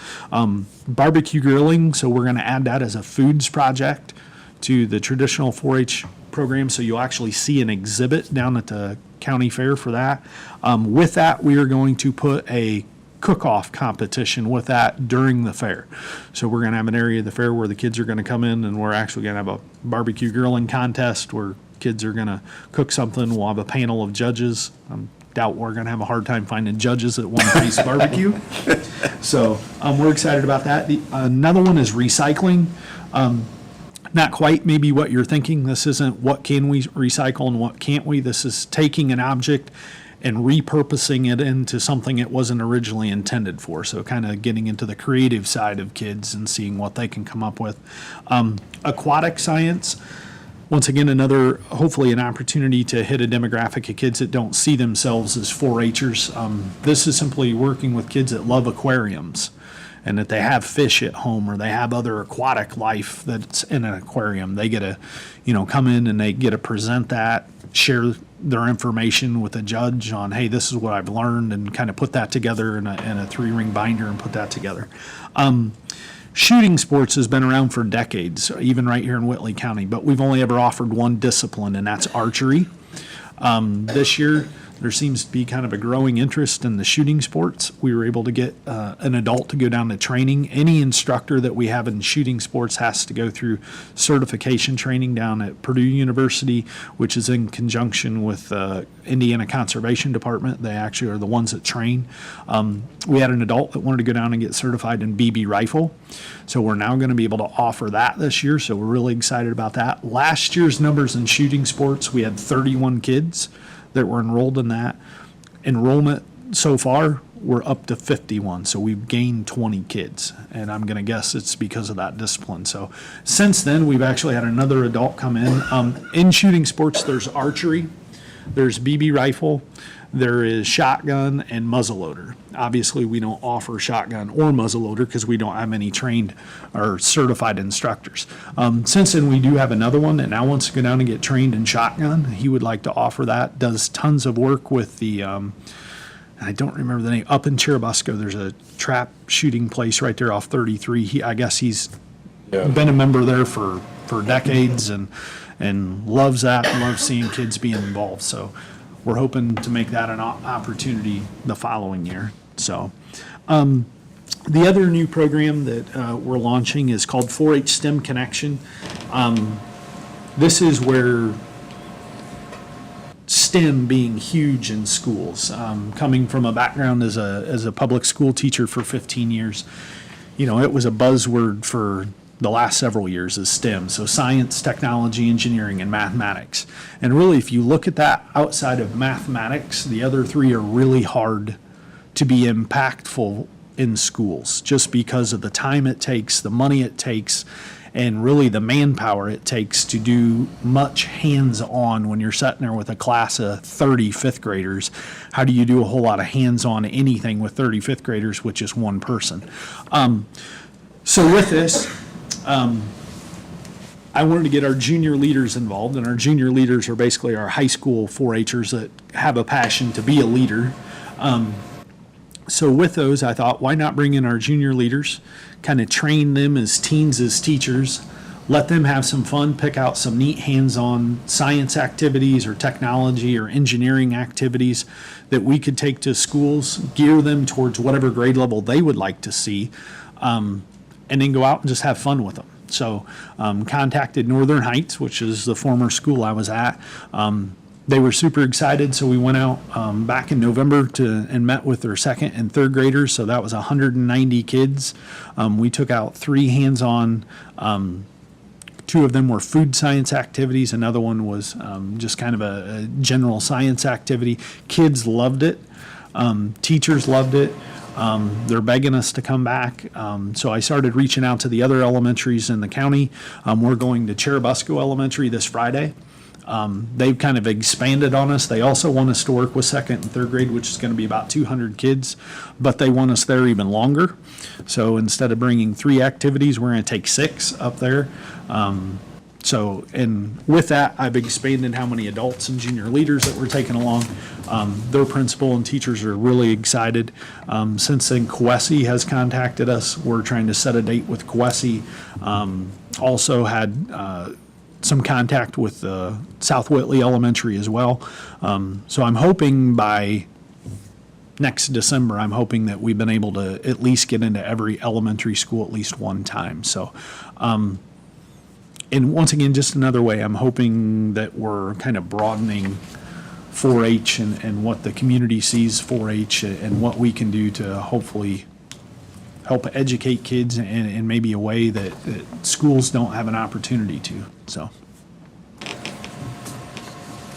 Barbecue grilling, so we're going to add that as a foods project to the traditional 4-H program, so you'll actually see an exhibit down at the county fair for that. With that, we are going to put a cook-off competition with that during the fair. So we're going to have an area of the fair where the kids are going to come in, and we're actually going to have a barbecue grilling contest where kids are going to cook something. We'll have a panel of judges. Doubt we're going to have a hard time finding judges that want to taste barbecue. So we're excited about that. Another one is recycling. Not quite maybe what you're thinking. This isn't what can we recycle and what can't we. This is taking an object and repurposing it into something it wasn't originally intended for. So kind of getting into the creative side of kids and seeing what they can come up with. Aquatic science, once again, another, hopefully an opportunity to hit a demographic of kids that don't see themselves as 4-Hers. This is simply working with kids that love aquariums, and that they have fish at home or they have other aquatic life that's in an aquarium. They get to, come in and they get to present that, share their information with a judge on, hey, this is what I've learned, and kind of put that together in a 3-ring binder and put that together. Shooting sports has been around for decades, even right here in Whitley County, but we've only ever offered one discipline, and that's archery. This year, there seems to be kind of a growing interest in the shooting sports. We were able to get an adult to go down to training. Any instructor that we have in shooting sports has to go through certification training down at Purdue University, which is in conjunction with Indiana Conservation Department. They actually are the ones that train. We had an adult that wanted to go down and get certified in BB rifle. So we're now going to be able to offer that this year. So we're really excited about that. Last year's numbers in shooting sports, we had 31 kids that were enrolled in that. Enrollment so far, we're up to 51, so we've gained 20 kids, and I'm going to guess it's because of that discipline. So since then, we've actually had another adult come in. In shooting sports, there's archery, there's BB rifle, there is shotgun and muzzleloader. Obviously, we don't offer shotgun or muzzleloader because we don't have any trained or certified instructors. Since then, we do have another one that now wants to go down and get trained in shotgun. He would like to offer that. Does tons of work with the, I don't remember the name, up in Churubusco. There's a trap shooting place right there off 33. I guess he's been a member there for decades and loves that, loves seeing kids being involved. So we're hoping to make that an opportunity the following year. So the other new program that we're launching is called 4-H STEM Connection. This is where STEM being huge in schools. Coming from a background as a public school teacher for 15 years, it was a buzzword for the last several years is STEM, so science, technology, engineering, and mathematics. And really, if you look at that outside of mathematics, the other 3 are really hard to be impactful in schools just because of the time it takes, the money it takes, and really the manpower it takes to do much hands-on when you're sitting there with a class of 30 fifth graders. How do you do a whole lot of hands-on anything with 30 fifth graders with just one person? So with this, I wanted to get our junior leaders involved, and our junior leaders are basically our high school 4-Hers that have a passion to be a leader. So with those, I thought, why not bring in our junior leaders, kind of train them as teens, as teachers, let them have some fun, pick out some neat hands-on science activities or technology or engineering activities that we could take to schools, gear them towards whatever grade level they would like to see. and then go out and just have fun with them. So contacted Northern Heights, which is the former school I was at. They were super excited, so we went out back in November and met with their second and third graders. So that was 190 kids. We took out 3 hands-on. 2 of them were food science activities. Another one was just kind of a general science activity. Kids loved it. Teachers loved it. They're begging us to come back. So I started reaching out to the other elementaries in the county. We're going to Cherubusco Elementary this Friday. They've kind of expanded on us. They also want us to work with second and third grade, which is going to be about 200 kids, but they want us there even longer. So instead of bringing 3 activities, we're going to take 6 up there. And with that, I've expanded how many adults and junior leaders that we're taking along. Their principal and teachers are really excited. Since then, Coessie has contacted us. We're trying to set a date with Coessie. Also had some contact with South Whitley Elementary as well. So I'm hoping by next December, I'm hoping that we've been able to at least get into every elementary school at least one time. So, and once again, just another way, I'm hoping that we're kind of broadening 4-H and what the community sees 4-H and what we can do to hopefully help educate kids in maybe a way that schools don't have an opportunity to, so.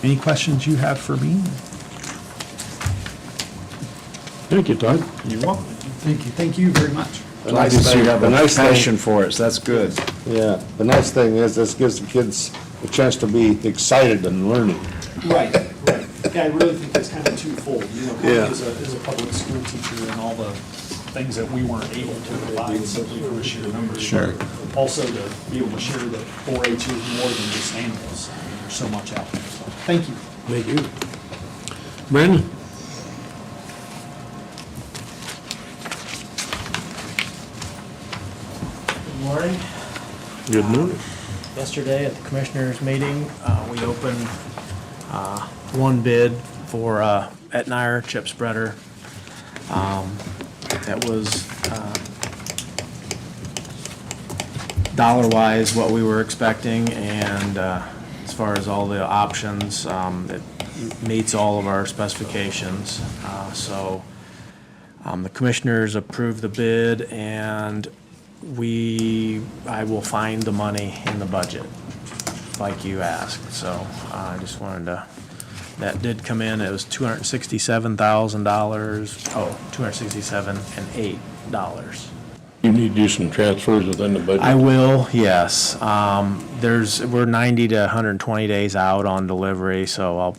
Any questions you have for me? Thank you, Todd. You're welcome. Thank you. Thank you very much. Glad to see you have The a nice thing- passion for it, so that's good. Yeah, the nice thing is this gives the kids a chance to be excited and learning. Right. Yeah, I really think that's kind of twofold, you know, Yeah. as a public school teacher and all the things that we weren't able to provide simply for the sheer numbers. Sure. Also to be able to share that 4-H is more than just animals. I mean, there's so much out there, so, thank you. Thank you. Brandon? Good morning. Good morning. Yesterday at the commissioners' meeting, we opened one bid for Etnire chip spreader. That was dollar-wise what we were expecting, and as far as all the options, it meets all of our specifications. So the commissioners approved the bid, and I will find the money in the budget, like you asked. So I just wanted to, that did come in, it was $267,000, $267,008. You need to do some transfers within the budget. I will, yes. We're 90 to 120 days out on delivery, so I'll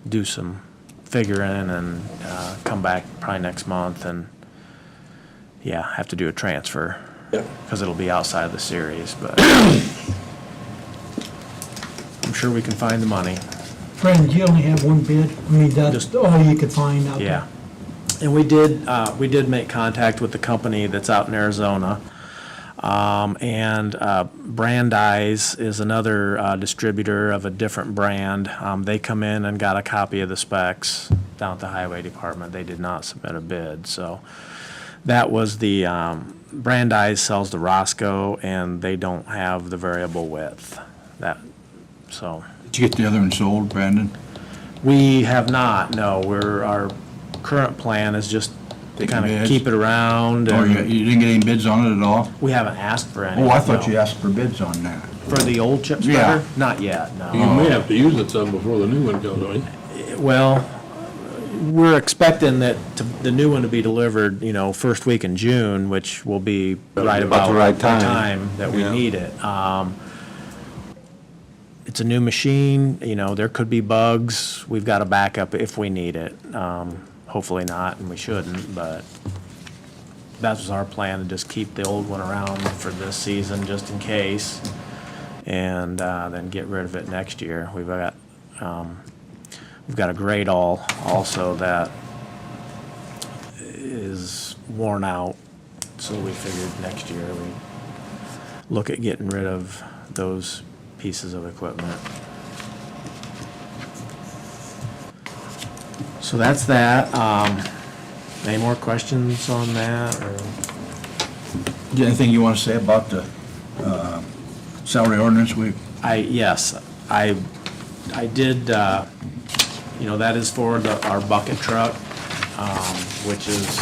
do some figuring and come back probably next month and, yeah, have to do a transfer. Yeah. Because it'll be outside of the series, but I'm sure we can find the money. Brandon, do you only have one bid? I mean, that's Just- all you could find out there? Yeah. And we did make contact with the company that's out in Arizona. Brandeis is another distributor of a different brand. They come in and got a copy of the specs down at the Highway Department. They did not submit a bid, so that was the, Brandeis sells the Roscoe, and they don't have the variable width. So. Did you get the other one sold, Brandon? We have not, no. Our current plan is just to kind of bids? keep it around. Or and you didn't get any bids on it at all? We haven't asked for any. Oh, I thought no. you asked for bids on that. For the old chip Yeah. spreader? Not yet, You no. may have to use it some before the new one comes, don't you? Well, we're expecting that the new one to be delivered, first week in June, which will be right about the right the time. time that we Yeah. need it. It's a new machine, there could be bugs. We've got a backup if we need it. Hopefully not, and we shouldn't, but that was our plan, to just keep the old one around for this season, just in case, and then get rid of it next year. We've got a Great All also that is worn out, so we figured next year we'd look at getting rid of those pieces of equipment. So that's that. Any more questions on that, or? Is there anything you want to say about the salary ordinance? Yes, I did, that is for our bucket truck, which is,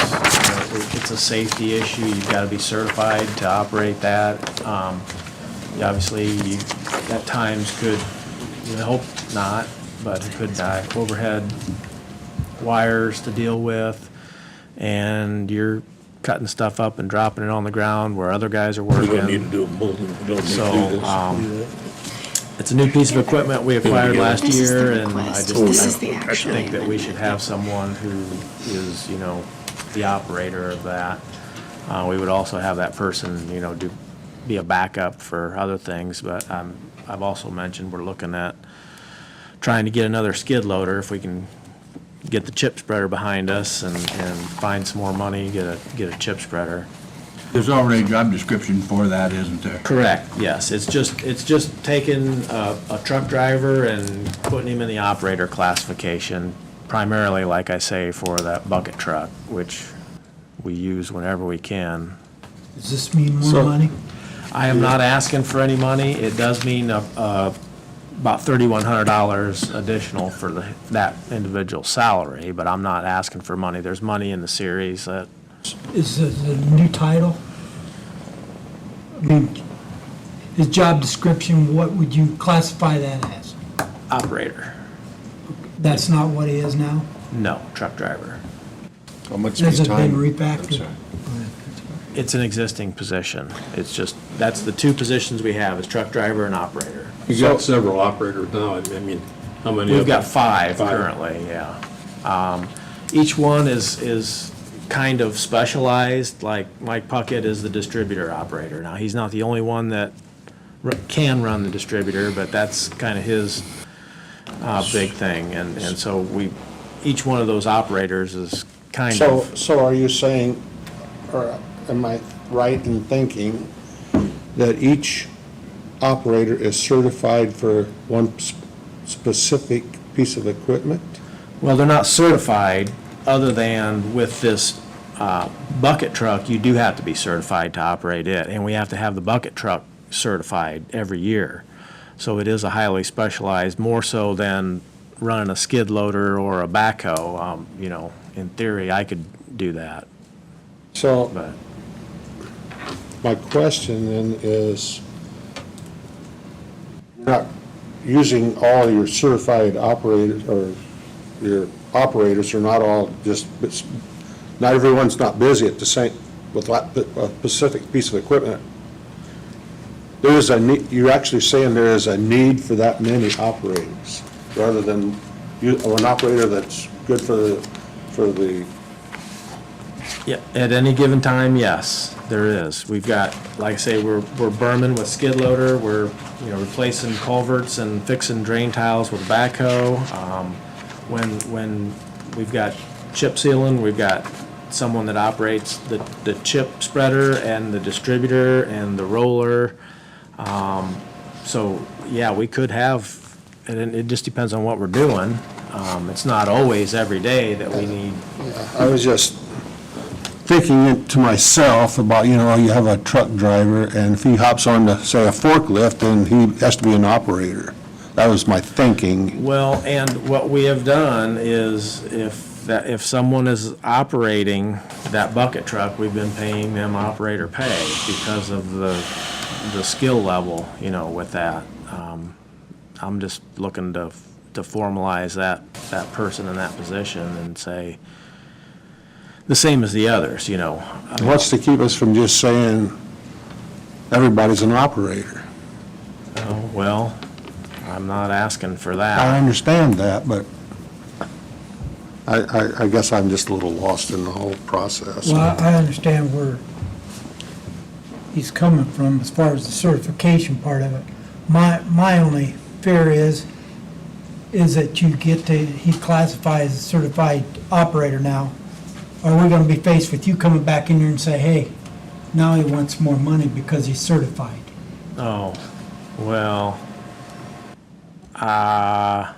it's a safety issue. You've got to be certified to operate that. Obviously, you at times could, I hope not, but it could die. Overhead wires to deal with, and you're cutting stuff up and dropping it on the ground where other guys are We working. don't need to do them both. We don't need to So, do this. It's a new piece of equipment we acquired last This is the year, and I request. just This is the action think that item. we should have someone who is, the operator of that. We would also have that person, be a backup for other things, but I've also mentioned we're looking at trying to get another skid loader if we can get the chip spreader behind us and find some more money, get a chip spreader. There's already a job description for that, isn't there? Correct, yes. It's just taking a truck driver and putting him in the operator classification, primarily, like I say, for that bucket truck, which we use whenever we can. Does this mean more money? I am not asking for any money. It does mean about $3,100 additional for that individual's salary, but I'm not asking for money. There's money in the series that. Is it a new title? I mean, his job description, what would you classify that as? Operator. That's not what he is now? No, truck driver. How much Has it been I'm refactored? sorry. It's an existing position. It's just, that's the two positions we have, is truck driver and operator. You've got several operators now. I mean, how many? We've of got them? five currently, yeah. Each one is kind of specialized, like Mike Puckett is the distributor operator. Now, he's not the only one that can run the distributor, but that's kind of his big thing. And so each one of those operators is kind of. So are you saying, or am I right in thinking that each operator is certified for one specific piece of equipment? Well, they're not certified, other than with this bucket truck, you do have to be certified to operate it, and we have to have the bucket truck certified every year. So it is a highly specialized, more so than running a skid loader or a backhoe. In theory, I could do that, So but. my question then is, you're not using all your certified operators, or your operators are not all just, not everyone's not busy at the same, with a specific piece of equipment. There is a need, you're actually saying there is a need for that many operators, rather than an operator that's good for the, Yeah, at any given time, yes, there is. We've got, like I say, we're berming with skid loader, we're, replacing culverts and fixing drain tiles with backhoe. When we've got chip sealing, we've got someone that operates the chip spreader and the distributor and the roller. So, yeah, we could have, and it just depends on what we're doing. It's not always every day that we need. I was just thinking it to myself about, you have a truck driver, and if he hops on to, say, a forklift, then he has to be an operator. That was my thinking. Well, and what we have done is if someone is operating that bucket truck, we've been paying them operator pay because of the skill level, with that. I'm just looking to formalize that person in that position and say, the same as the others, What's to keep us from just saying everybody's an operator? Oh, well, I'm not asking for I that. understand that, but I guess I'm just a little lost in the whole process. Well, I understand where he's coming from as far as the certification part of it. My only fear is that he classifies as a certified operator now. Are we gonna be faced with you coming back in here and say, hey, now he wants more money because he's certified? Oh, well, That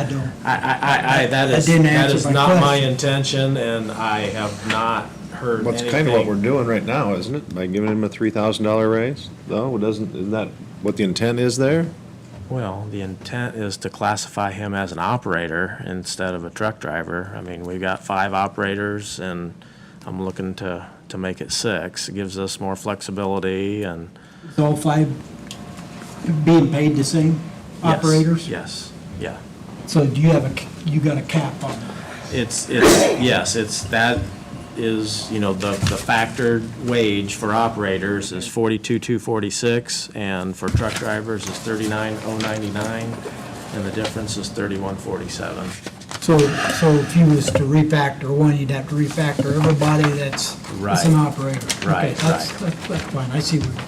don't. that That didn't is answer my not my question. intention, and I have not heard That's anything. kind of what we're doing right now, isn't it? By giving him a $3,000 raise? No, isn't that what the intent is there? Well, the intent is to classify him as an operator instead of a truck driver. I mean, we've got 5 operators, and I'm looking to make it 6. It gives us more flexibility and. Is all 5 being paid the same Yes, operators? Yes, yeah. So do you have you got a cap on that? That is, you know, the factored wage for operators is 42,246, and for truck drivers is 39,099, and the difference is 3147. So if you was to refactor one, you'd have to refactor everybody that's Right. an operator. Right, Okay, that's fine, I see what,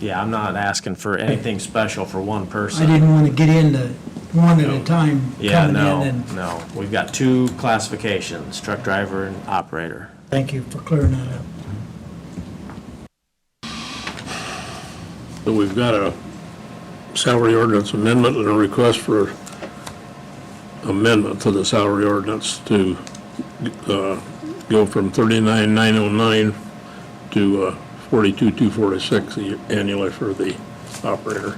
Yeah, I'm not asking for anything special for one person. I didn't want to get into one at a time Yeah, coming no, in, and no. We've got 2 classifications, truck driver and operator. thank you for clearing that up. So we've got a salary ordinance amendment and a request for amendment to the salary ordinance to go from 39,909 to 42,246 annually for the operator.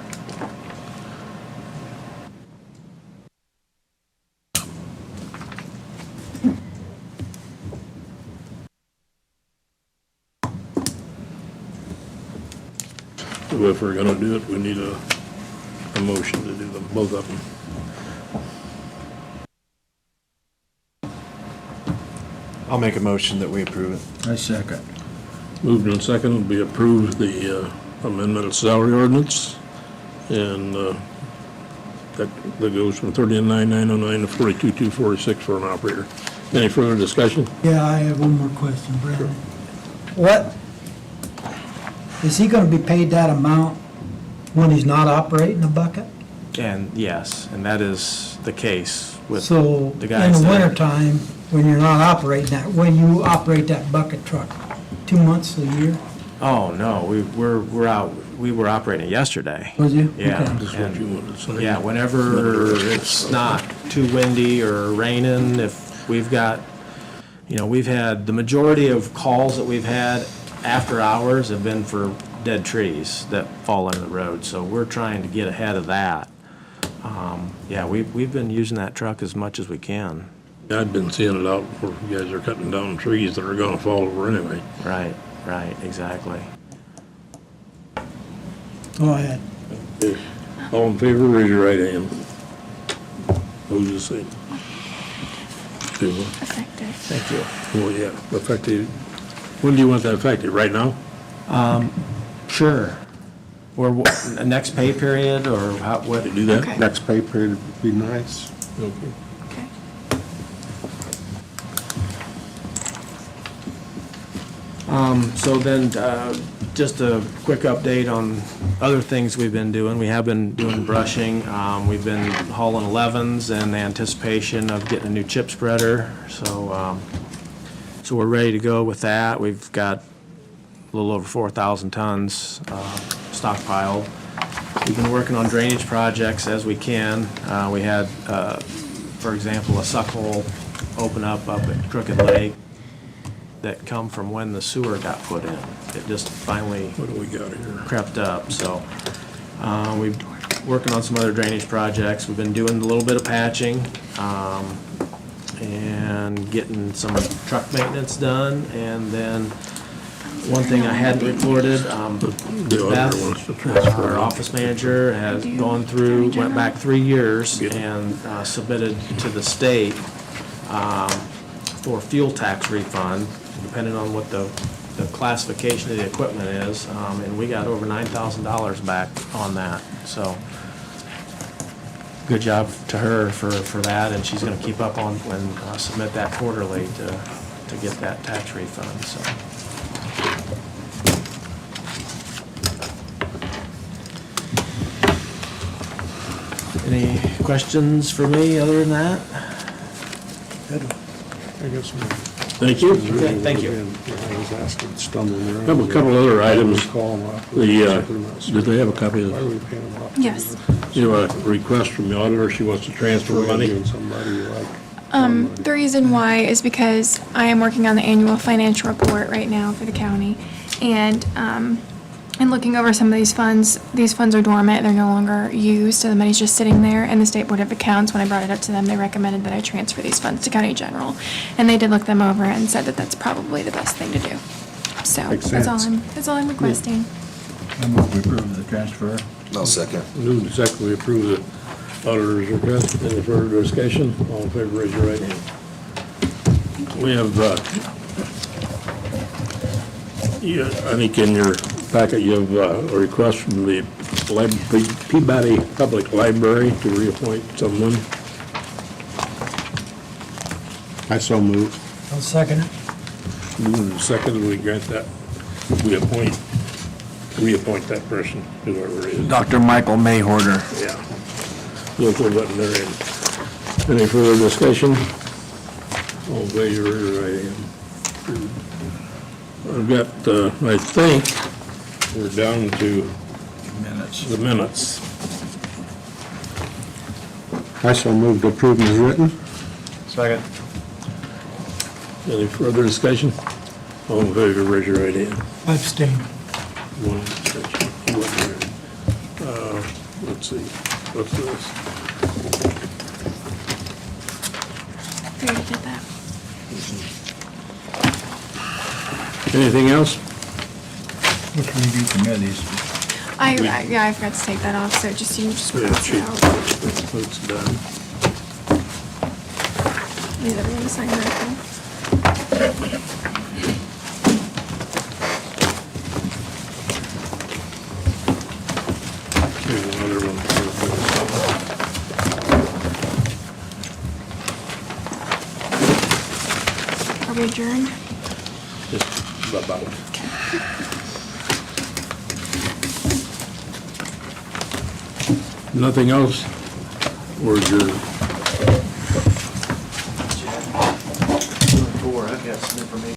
So if we're gonna do it, we need a motion to do them, both of them. I'll make a motion that we approve it. I second. Moved and seconded, we approve the amendment of salary ordinance, and that goes from 39,909 to 42,246 for an operator. Any further discussion? Yeah, I have one more question, Brandon. What, is he going to be paid that amount when he's not operating a bucket? And yes, and that is the case with So the in guys the that- wintertime, when you're not operating that, when you operate that bucket truck, 2 months a year, Oh, no, we're out, we were operating yesterday. was you? Yeah. Okay. That's what you wanted to say. Yeah, whenever it's not too windy or raining, if we've got, you know, we've had, the majority of calls that we've had after hours have been for dead trees that fall into the road, so we're trying to get ahead of that. Yeah, we've been using that truck as much as we can. I've been seeing it out where you guys are cutting down trees that are gonna fall over anyway. Right, exactly. Go ahead. All in favor, raise your right hand. Who's the same? Okay, well, Effective. Thank you. well, yeah, effective, when do you want that effective, right now? Sure. Or next pay period, or how, what? Do that? Okay. Next pay period would be nice. Okay. Okay. So then, just a quick update on other things we've been doing. We have been doing brushing. We've been hauling 11s in anticipation of getting a new chip spreader. So we're ready to go with that. We've got a little over 4,000 tons stockpiled. We've been working on drainage projects as we can. We had, for example, a suck hole open up at Crooked Lake that come from when the sewer got put in. It just finally What do we got here? crept up, so we're working on some other drainage projects. We've been doing a little bit of patching and getting some truck maintenance done, and then one thing I hadn't reported, The auditor wants to Beth, transfer. our office manager, has gone through, went back 3 years and submitted to the state for fuel tax refund, depending on what the classification of the equipment is, and we got over $9,000 back on that, so good job to her for that, and she's gonna keep up on and submit that quarterly to get that tax refund, so. Any questions for me other than that? I guess Thank you. Okay, thank you. I was asking, stumbling around. Have a couple other items. Call them up. Did they have a copy of Why are this? we paying them off? Yes. You know, a request from the auditor, she wants to transfer We're money. giving somebody like The reason why is because I am working on the annual financial report right now for the county. And, looking over some of these funds are dormant, they're no longer used, so the money's just sitting there. And the State Board of Accounts, when I brought it up to them, they recommended that I transfer these funds to County General. And they did look them over and said that that's probably the best thing to do. So, Makes that's all I'm requesting. I move we approve the transfer. I'll second. Moved and second, we approve the auditor's request. Any further discussion? All in favor, raise your right hand. We have, I think in your packet, you have a request from the Peabody Public Library to reappoint someone. I so move. I'll second it. Moved and second, we grant that, we reappoint that person, whoever it is. Dr. Michael Mayhorter. Yeah. Local veterinarian. Any further discussion? All in favor, raise your right hand. I've got, I think, we're down to Minutes. the minutes. I so move to approve as written. Second. Any further discussion? All in favor, raise your right hand. I abstain. One abstention. He wasn't there. Let's see, what's this? We already did that. Anything else? Which review committees? Yeah, I forgot to take that off, so you just Yeah, cross she- it out. It's done. Need everyone to sign that thing. Here's another one. Are we adjourned? Just about. Nothing else? Or adjourned?